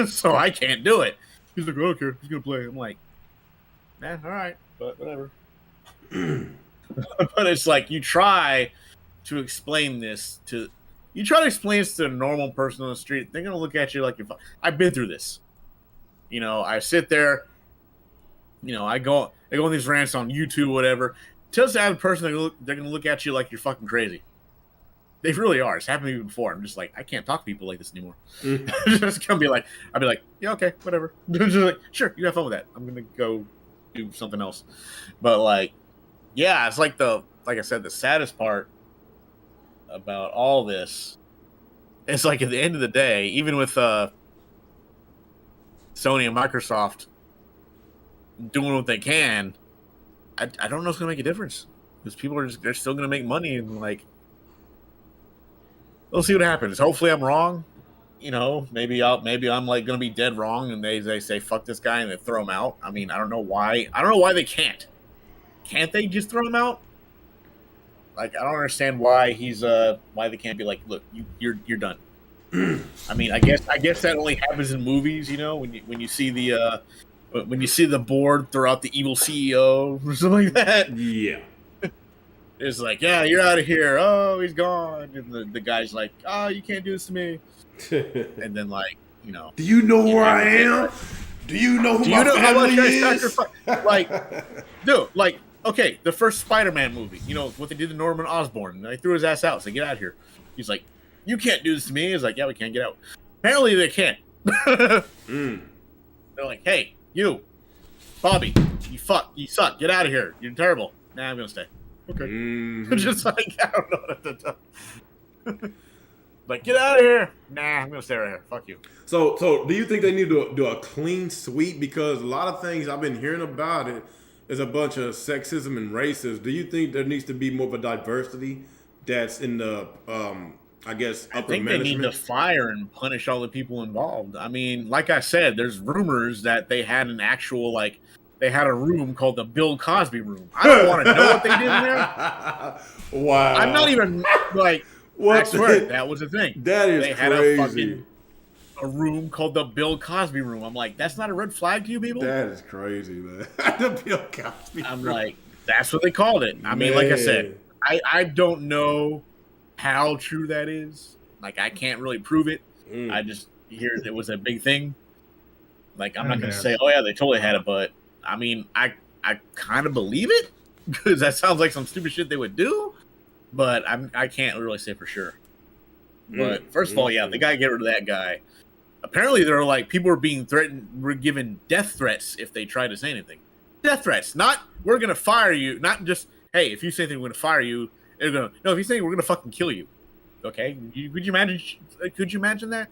Speaker 4: So I can't do it. He's like, I don't care. He's going to play. I'm like, all right, but whatever. But it's like, you try to explain this to a normal person on the street. They're going to look at you like I've been through this. You know, I sit there, you know, I go on these rants on YouTube, whatever. Tell the average person they're going to look at you like you're fucking crazy. They really are. It's happened to me before. I'm just like, I can't talk to people like this anymore. Just gonna be like, I'll be like, yeah, okay, whatever. Just like, sure, you have fun with that. I'm gonna go do something else. But like, yeah, it's like like I said, the saddest part about all this is like at the end of the day, even with Sony and Microsoft doing what they can, I don't know if it's gonna make a difference because people they're still gonna make money and like. We'll see what happens. Hopefully, I'm wrong. You know, maybe I'm like gonna be dead wrong, and they say fuck this guy and they throw him out. I mean, I don't know why. I don't know why they can't. Can't they just throw him out? Like, I don't understand why why they can't be like, look, you're done. I mean, I guess that only happens in movies. You know, when you see the board throw out the evil CEO or something like that.
Speaker 3: Yeah.
Speaker 4: It's like, yeah, you're out of here. Oh, he's gone. And the guy's like, oh, you can't do this to me. And then, like, you know.
Speaker 3: Do you know where I am? Do you know who my family is?
Speaker 4: Like, dude, like, okay, the first Spider-Man movie, you know, what they did to Norman Osborn. They threw his ass out. So get out of here. He's like, you can't do this to me. He's like, yeah, we can't get out. Apparently they can't. They're like, hey, you, Bobby, you suck. Get out of here. You're terrible. Nah, I'm going to stay. Okay. Just like, I don't know what to tell. Like, get out of here. Nah, I'm going to stay right here. Fuck you.
Speaker 3: So do you think they need to do a clean sweep? Because a lot of things I've been hearing about it is a bunch of sexism and racism. Do you think there needs to be more of a diversity that's in the, I guess, upper management?
Speaker 4: They need to fire and punish all the people involved. I mean, like I said, there's rumors that they had an actual, like, they had a room called the Bill Cosby room. I don't want to know what they did in there.
Speaker 3: Wow.
Speaker 4: I'm not even, like, I swear, that was a thing.
Speaker 3: That is crazy.
Speaker 4: Had a room called the Bill Cosby room. I'm like, that's not a red flag to you people?
Speaker 3: That is crazy, man. The Bill Cosby
Speaker 4: I'm room. Like, that's what they called it. I mean, like I said, I don't know how true that is. Like, I can't really prove it. I just hear it was a big thing. Like, I'm not going to say, oh, yeah, they totally had it, but, I mean, I kind of believe it because that sounds like some stupid shit they would do. But I can't really say for sure. But first of all, yeah, they got to get rid of that guy. Apparently, there are like people are being threatened. We're given death threats if they try to say anything. Death threats, not we're gonna fire you. Not just hey, if you say anything, we're gonna fire you. They're gonna no. If you say we're gonna fucking kill you, okay? Could you imagine? Could you imagine that?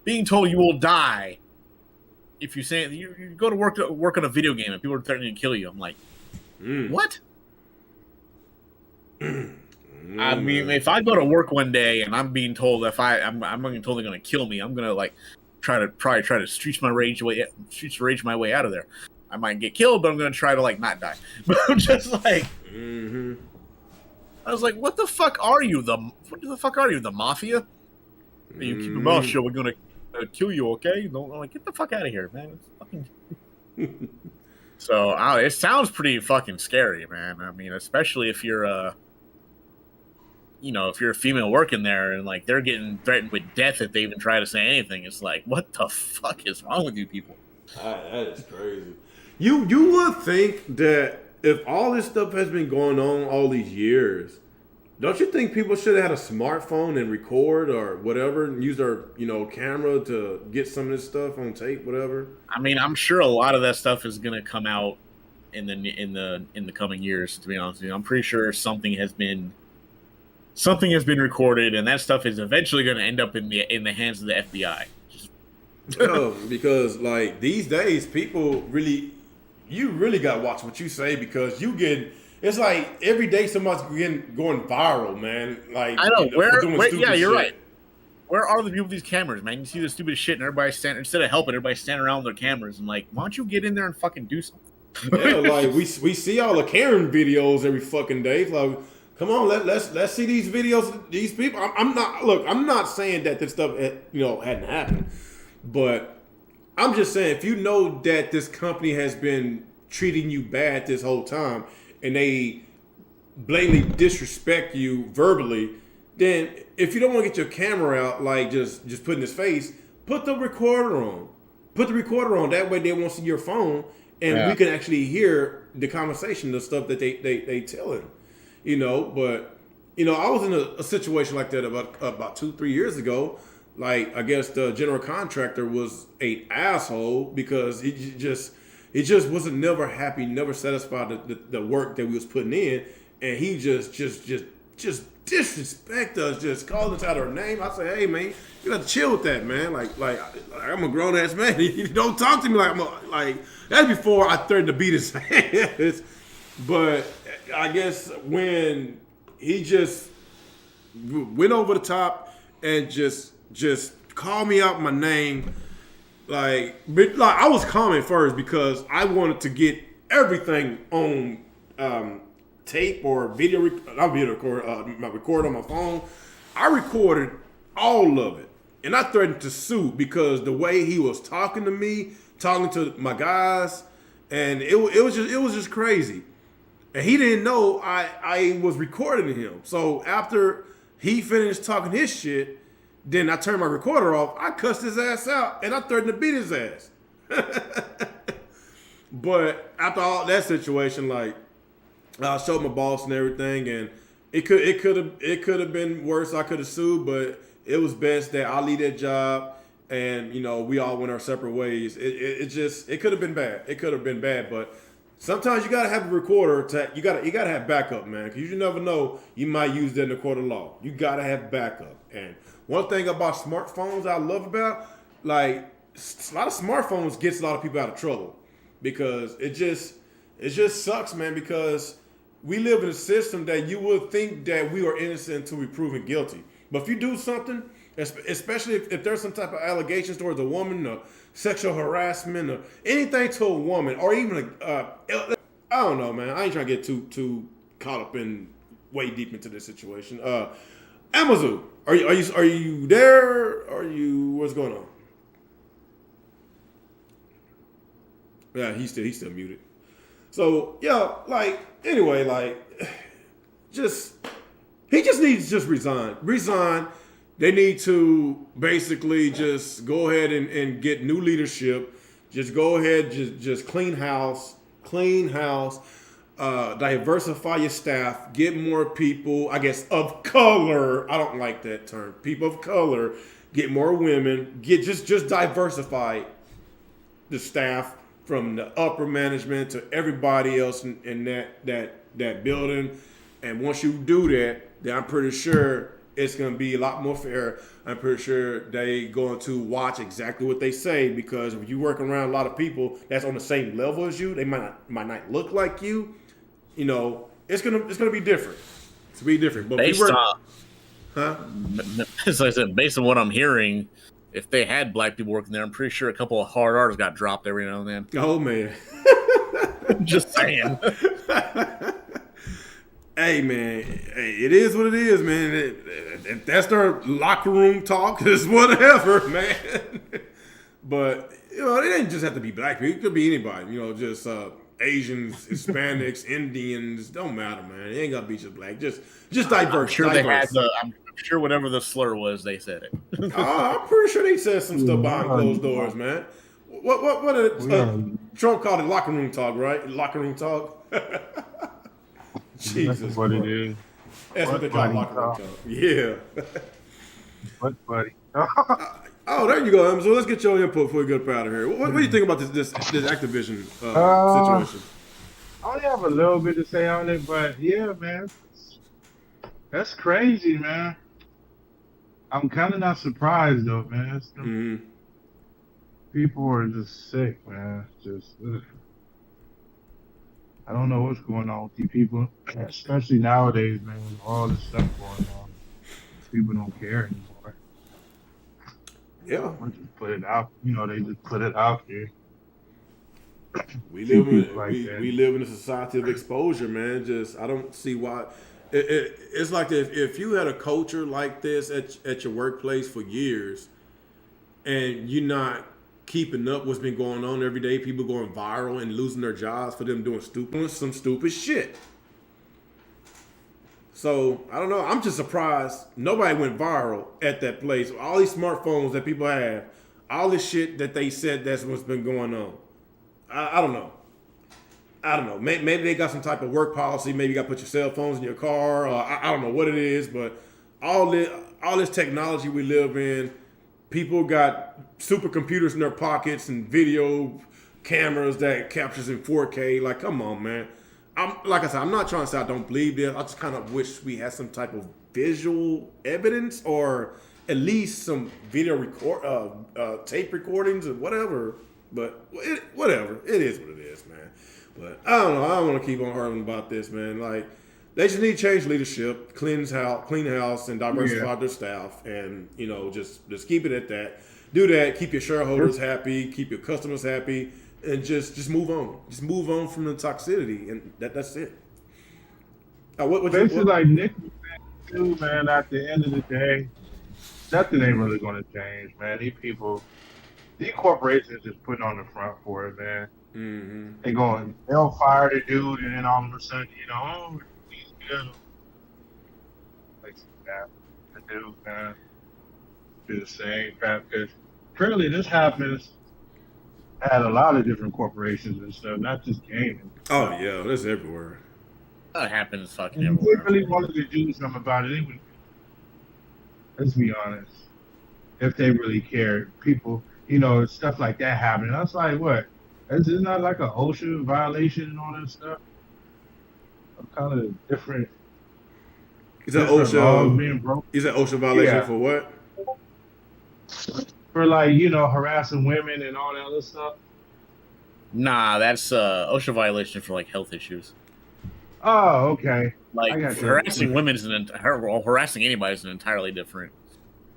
Speaker 4: Being told you will die if you say you go to work on a video game and people are threatening to kill you. I'm like, what? I mean, if I go to work one day and I'm being told I'm being told they're going to kill me, I'm going to like try to street rage my way out of there. I might get killed, but I'm going to try to like not die. But I'm just like, I was like, what the fuck are you? What the fuck are you? The mafia? You keep your mouth shut. We're going to kill you, okay? Don't like get the fuck out of here, man. It's fucking. So it sounds pretty fucking scary, man. I mean, especially if you're if you're a female working there and like they're getting threatened with death if they even try to say anything, it's like, what the fuck is wrong with you people?
Speaker 3: That is crazy. You would think that if all this stuff has been going on all these years, don't you think people should have had a smartphone and record or whatever and use their camera to get some of this stuff on tape, whatever?
Speaker 4: I mean, I'm sure a lot of that stuff is going to come out in the coming years. To be honest with you, I'm pretty sure something has been recorded, and that stuff is eventually going to end up in the hands of the FBI.
Speaker 3: No, because like these days, people you really got to watch what you say because it's like every day somebody's going viral, man. Like
Speaker 4: I know yeah, you're right. Where are the people with these cameras, man? You see the stupid shit, and everybody's instead of helping, everybody's standing around with their cameras. I'm like, why don't you get in there and fucking do something?
Speaker 3: Yeah, like we see all the Karen videos every fucking day. It's like, come on, let's see these videos. These people. I'm not saying that this stuff hadn't happened, but I'm just saying if you know that this company has been treating you bad this whole time and they blatantly disrespect you verbally, then if you don't want to get your camera out, like just put in his face, put the recorder on. Put the recorder on. That way they won't see your phone, and we can actually hear the conversation, the stuff that they telling. But I was in a situation like that about 2-3 years ago. Like, I guess the general contractor was an asshole because he just wasn't never happy, never satisfied the work that we was putting in, and he just disrespect us, just called us out our name. I say, hey man, you got to chill with that, man. Like I'm a grown ass man. You don't talk to me like that's before I threatened to beat his ass. But I guess when he just went over the top and just called me out my name, like I was calm at first because I wanted to get everything on tape or record on my phone. I recorded all of it, and I threatened to sue because the way he was talking to me, talking to my guys, and it was just crazy. And he didn't know I was recording him. So after he finished talking his shit, then I turned my recorder off. I cussed his ass out, and I threatened to beat his ass. But after all that situation, like I showed my boss and everything, and it could have been worse. I could have sued, but it was best that I leave that job, and we all went our separate ways. It could have been bad. It could have been bad, but sometimes you gotta have a recorder. You gotta have backup, man, because you never know. You might use that in the court of law. You gotta have backup. And one thing about smartphones I love about, like, a lot of smartphones gets a lot of people out of trouble because it just sucks, man, because we live in a system that you would think that we are innocent until we're proven guilty. But if you do something, especially if there's some type of allegations towards a woman, or sexual harassment, or anything to a woman, or even I don't know, man. I ain't trying to get too caught up in way deep into this situation. Amazon, are you there? What's going on? Yeah, he's still muted. So yeah, anyway, he just needs to just resign. They need to basically just go ahead and get new leadership. Just go ahead, just clean house, diversify your staff, get more people, I guess, of color. I don't like that term. People of color, get more women, just diversify the staff from the upper management to everybody else in that building. And once you do that, then I'm pretty sure it's going to be a lot more fair. I'm pretty sure they going to watch exactly what they say, because if you work around a lot of people that's on the same level as you, they might not look like you. It's gonna be different. It's gonna be different. But
Speaker 4: based on what I'm hearing, if they had black people working there, I'm pretty sure a couple of hard R's got dropped every now and then.
Speaker 3: Oh man,
Speaker 4: just saying.
Speaker 3: Hey man, it is what it is, man. If that's their locker room talk, it's whatever, man. But it didn't just have to be black people. It could be anybody. Just Asians, Hispanics, Indians. Don't matter, man. It ain't gotta be just black. Just diverse.
Speaker 4: I'm sure whatever the slur was, they said it.
Speaker 3: I'm pretty sure they said some stuff behind closed doors, man. What Trump called it locker room talk, right? Locker room talk. Jesus,
Speaker 5: that's what it is.
Speaker 3: That's what they call locker room talk. Yeah.
Speaker 5: What, buddy?
Speaker 3: Oh, there you go. So let's get your input before we get up out of here. What do you think about this Activision situation?
Speaker 5: I only have a little bit to say on it, but yeah, man, that's crazy, man. I'm kind of not surprised though, man. People are just sick, man. I don't know what's going on with these people, especially nowadays, man. With all this stuff going on, people don't care anymore.
Speaker 3: Yeah,
Speaker 5: just put it out. They just put it out there.
Speaker 3: We live in a society of exposure, man. I don't see why. It's like if you had a culture like this at your workplace for years, and you're not keeping up what's been going on every day, people going viral and losing their jobs for them doing some stupid shit. So I don't know. I'm just surprised nobody went viral at that place. All these smartphones that people have, all this shit that they said that's what's been going on. I don't know. Maybe they got some type of work policy. Maybe you got to put your cell phones in your car. I don't know what it is, but all this technology we live in, people got supercomputers in their pockets and video cameras that captures in 4K. Like, come on, man. Like I said, I'm not trying to say I don't believe this. I just kind of wish we had some type of visual evidence, or at least some video tape recordings or whatever. But whatever. It is what it is, man. But I don't know. I don't want to keep on harping about this, man. Like, they just need to change leadership, clean house, and diversify their staff, and just keep it at that. Do that. Keep your shareholders happy. Keep your customers happy. And just move on. Just move on from the toxicity, and that's it.
Speaker 5: Basically, like Nick was saying too, man, at the end of the day, nothing ain't really going to change, man. These corporations just putting on the front for it, man. Mm-hmm. They'll fire the dude, and then all of a sudden, he's good. Like that, the dude, man, do the same crap. Because currently, this happens had a lot of different corporations and stuff, not just gaming.
Speaker 3: Oh yeah, that's everywhere.
Speaker 4: That happens fucking
Speaker 5: If
Speaker 4: everywhere.
Speaker 5: they really wanted to do something about it, they would. Let's be honest. If they really cared, people, stuff like that happening. I was like, what? Is it not like an OSHA violation and all that stuff? Kind of different.
Speaker 3: Is that OSHA being broke? Is that OSHA violation for what?
Speaker 5: For harassing women and all that other stuff.
Speaker 4: Nah, that's OSHA violation for health issues.
Speaker 5: Oh, okay.
Speaker 4: Harassing women harassing anybody is an entirely different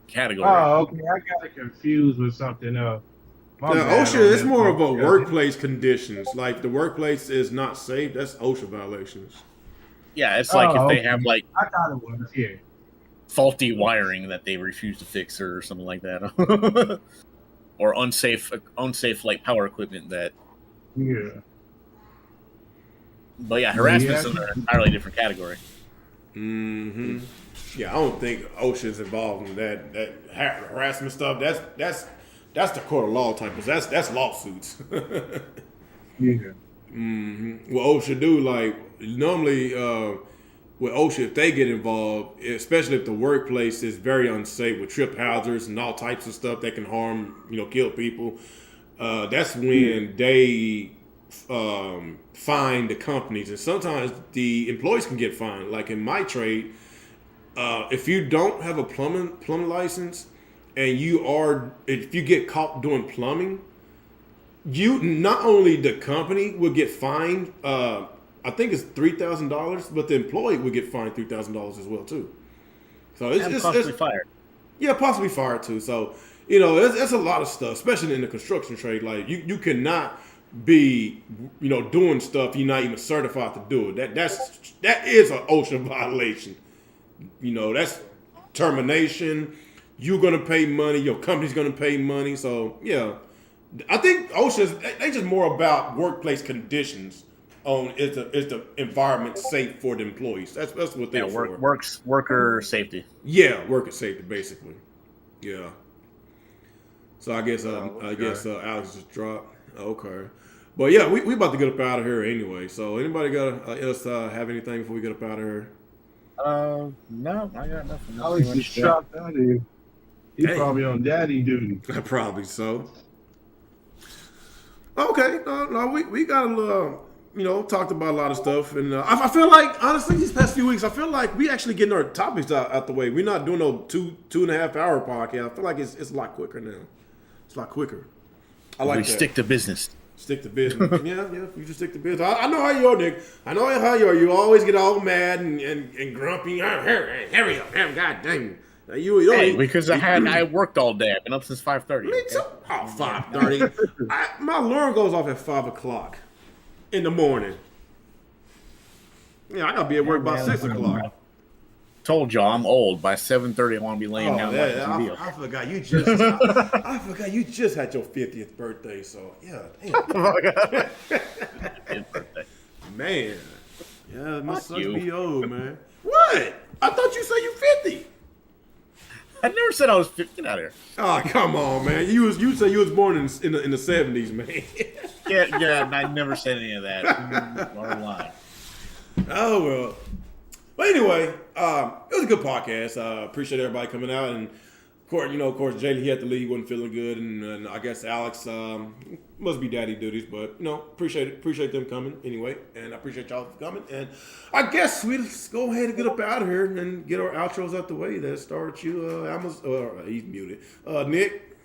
Speaker 4: category.
Speaker 5: Oh, okay. I got it confused with something else.
Speaker 3: OSHA is more of a workplace conditions. Like the workplace is not safe. That's OSHA violations.
Speaker 4: Yeah, it's if they have
Speaker 5: I thought it was
Speaker 4: faulty wiring that they refuse to fix or something like that, or unsafe power equipment that.
Speaker 5: Yeah.
Speaker 4: But yeah, harassment is an entirely different category.
Speaker 3: Mm-hmm. Yeah, I don't think OSHA's involved in that harassment stuff. That's the court of law type. That's lawsuits.
Speaker 5: Yeah.
Speaker 3: Mm-hmm. What OSHA do, normally with OSHA, if they get involved, especially if the workplace is very unsafe with trip hazards and all types of stuff that can harm, kill people, that's when they fine the companies. And sometimes the employees can get fined. Like in my trade, if you don't have a plumbing license and if you get caught doing plumbing, not only the company will get fined, I think it's $3,000, but the employee would get fined $3,000 as well too. So it's possibly
Speaker 4: fired.
Speaker 3: Yeah, possibly fired too. So it's a lot of stuff, especially in the construction trade. Like you cannot be doing stuff you're not even certified to do it. That is an OSHA violation. That's termination. You're gonna pay money. Your company's gonna pay money. So yeah, I think OSHA they just more about workplace conditions. Is the environment safe for the employees? That's what they're for.
Speaker 4: Worker safety.
Speaker 3: Yeah, worker safety basically. Yeah. So I guess Alex just dropped. Okay. But yeah, we about to get up out of here anyway. So anybody got else have anything before we get up out of here?
Speaker 4: No, I got nothing.
Speaker 5: Alex is shocked out of here. He's probably on daddy duty.
Speaker 3: Probably so. Okay, no, we got a little, talked about a lot of stuff, and I feel like honestly these past few weeks, I feel like we actually getting our topics out the way. We're not doing no 2.5 hour podcast. I feel like it's a lot quicker now. It's a lot quicker. I like that.
Speaker 4: Stick to business.
Speaker 3: Stick to business. yeah, you just stick to business. I know how you are, Nick. I know how you are. You always get all mad and grumpy. Hurry up, God dang.
Speaker 4: Because I worked all day. I've been up since 5:30.
Speaker 3: Me too. Oh, 5:30. My alarm goes off at 5:00 in the morning. Yeah, I gotta be at work by 6:00.
Speaker 4: Told y'all I'm old. By 7:30, I want to be laying down.
Speaker 3: I forgot you just. I forgot you just had your 50th birthday. So yeah, damn.
Speaker 4: 50th birthday.
Speaker 3: Man, yeah, it must be old, man. What? I thought you said you 50.
Speaker 4: I never said I was 50 out here.
Speaker 3: Oh, come on, man. You said you was born in the 70s, man.
Speaker 4: yeah, I never said any of that. Bottom line.
Speaker 3: Oh well. But anyway, it was a good podcast. Appreciate everybody coming out, and of course, Jalen, he had to leave. He wasn't feeling good, and I guess Alex must be daddy duties, but appreciate them coming anyway, and I appreciate y'all for coming. And I guess we just go ahead and get up out of here and get our outros out the way. Let's start you, he's muted. Nick.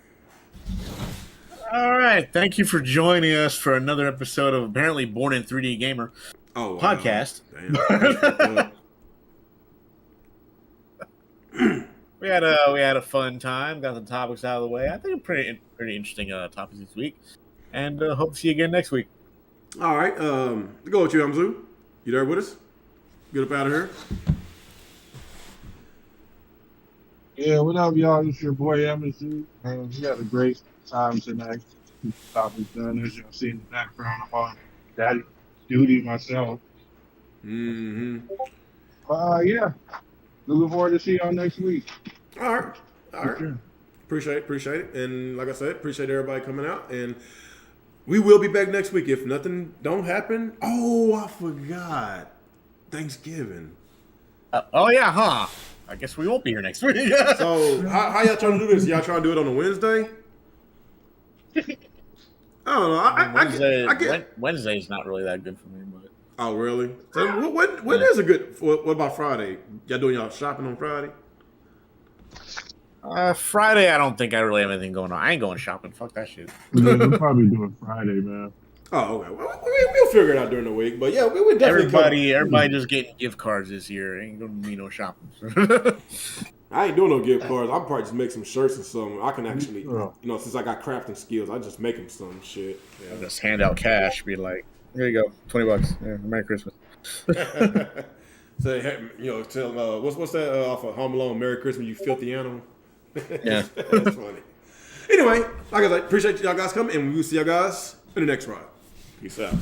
Speaker 4: All right, thank you for joining us for another episode of apparently Born in 3D Gamer podcast. Damn. We had a fun time. Got the topics out of the way. I think pretty interesting topics this week, and hope to see you again next week.
Speaker 3: All right, to go with you, Amzu. You there with us? Get up out of here.
Speaker 5: Yeah, what up, y'all? It's your boy Amzu. We had a great time tonight. Topics done, as y'all see in the background. I'm on daddy duty myself.
Speaker 3: Mm-hmm.
Speaker 5: Yeah. Looking forward to see y'all next week.
Speaker 3: All right. Sure. Appreciate it. And like I said, appreciate everybody coming out. And We will be back next week if nothing don't happen. Oh, I forgot. Thanksgiving.
Speaker 4: Oh yeah, huh? I guess we won't be here next week.
Speaker 3: So how y'all trying to do this? Y'all trying to do it on a Wednesday? I don't know.
Speaker 4: Wednesday's not really that good for me, but.
Speaker 3: Oh really? So when is a good? What about Friday? Y'all doing y'all shopping on Friday?
Speaker 4: Friday, I don't think I really have anything going on. I ain't going shopping. Fuck that shit.
Speaker 5: Yeah, we'll probably do it Friday, man.
Speaker 3: Oh, okay. Well, we'll figure it out during the week. But yeah, we would definitely.
Speaker 4: Everybody just getting gift cards this year. Ain't gonna be no shopping.
Speaker 3: I ain't doing no gift cards. I'll probably just make some shirts and something. I can actually, since I got crafting skills, I just make them some shit.
Speaker 4: Yeah. I'll just hand out cash. Be like, here you go, $20. Yeah, Merry Christmas.
Speaker 3: Say, tell what's that off of Home Alone? Merry Christmas, you filthy animal.
Speaker 4: Yeah,
Speaker 3: that's funny. Anyway, like I said, appreciate y'all guys coming, and we will see y'all guys in the next ride. Peace out.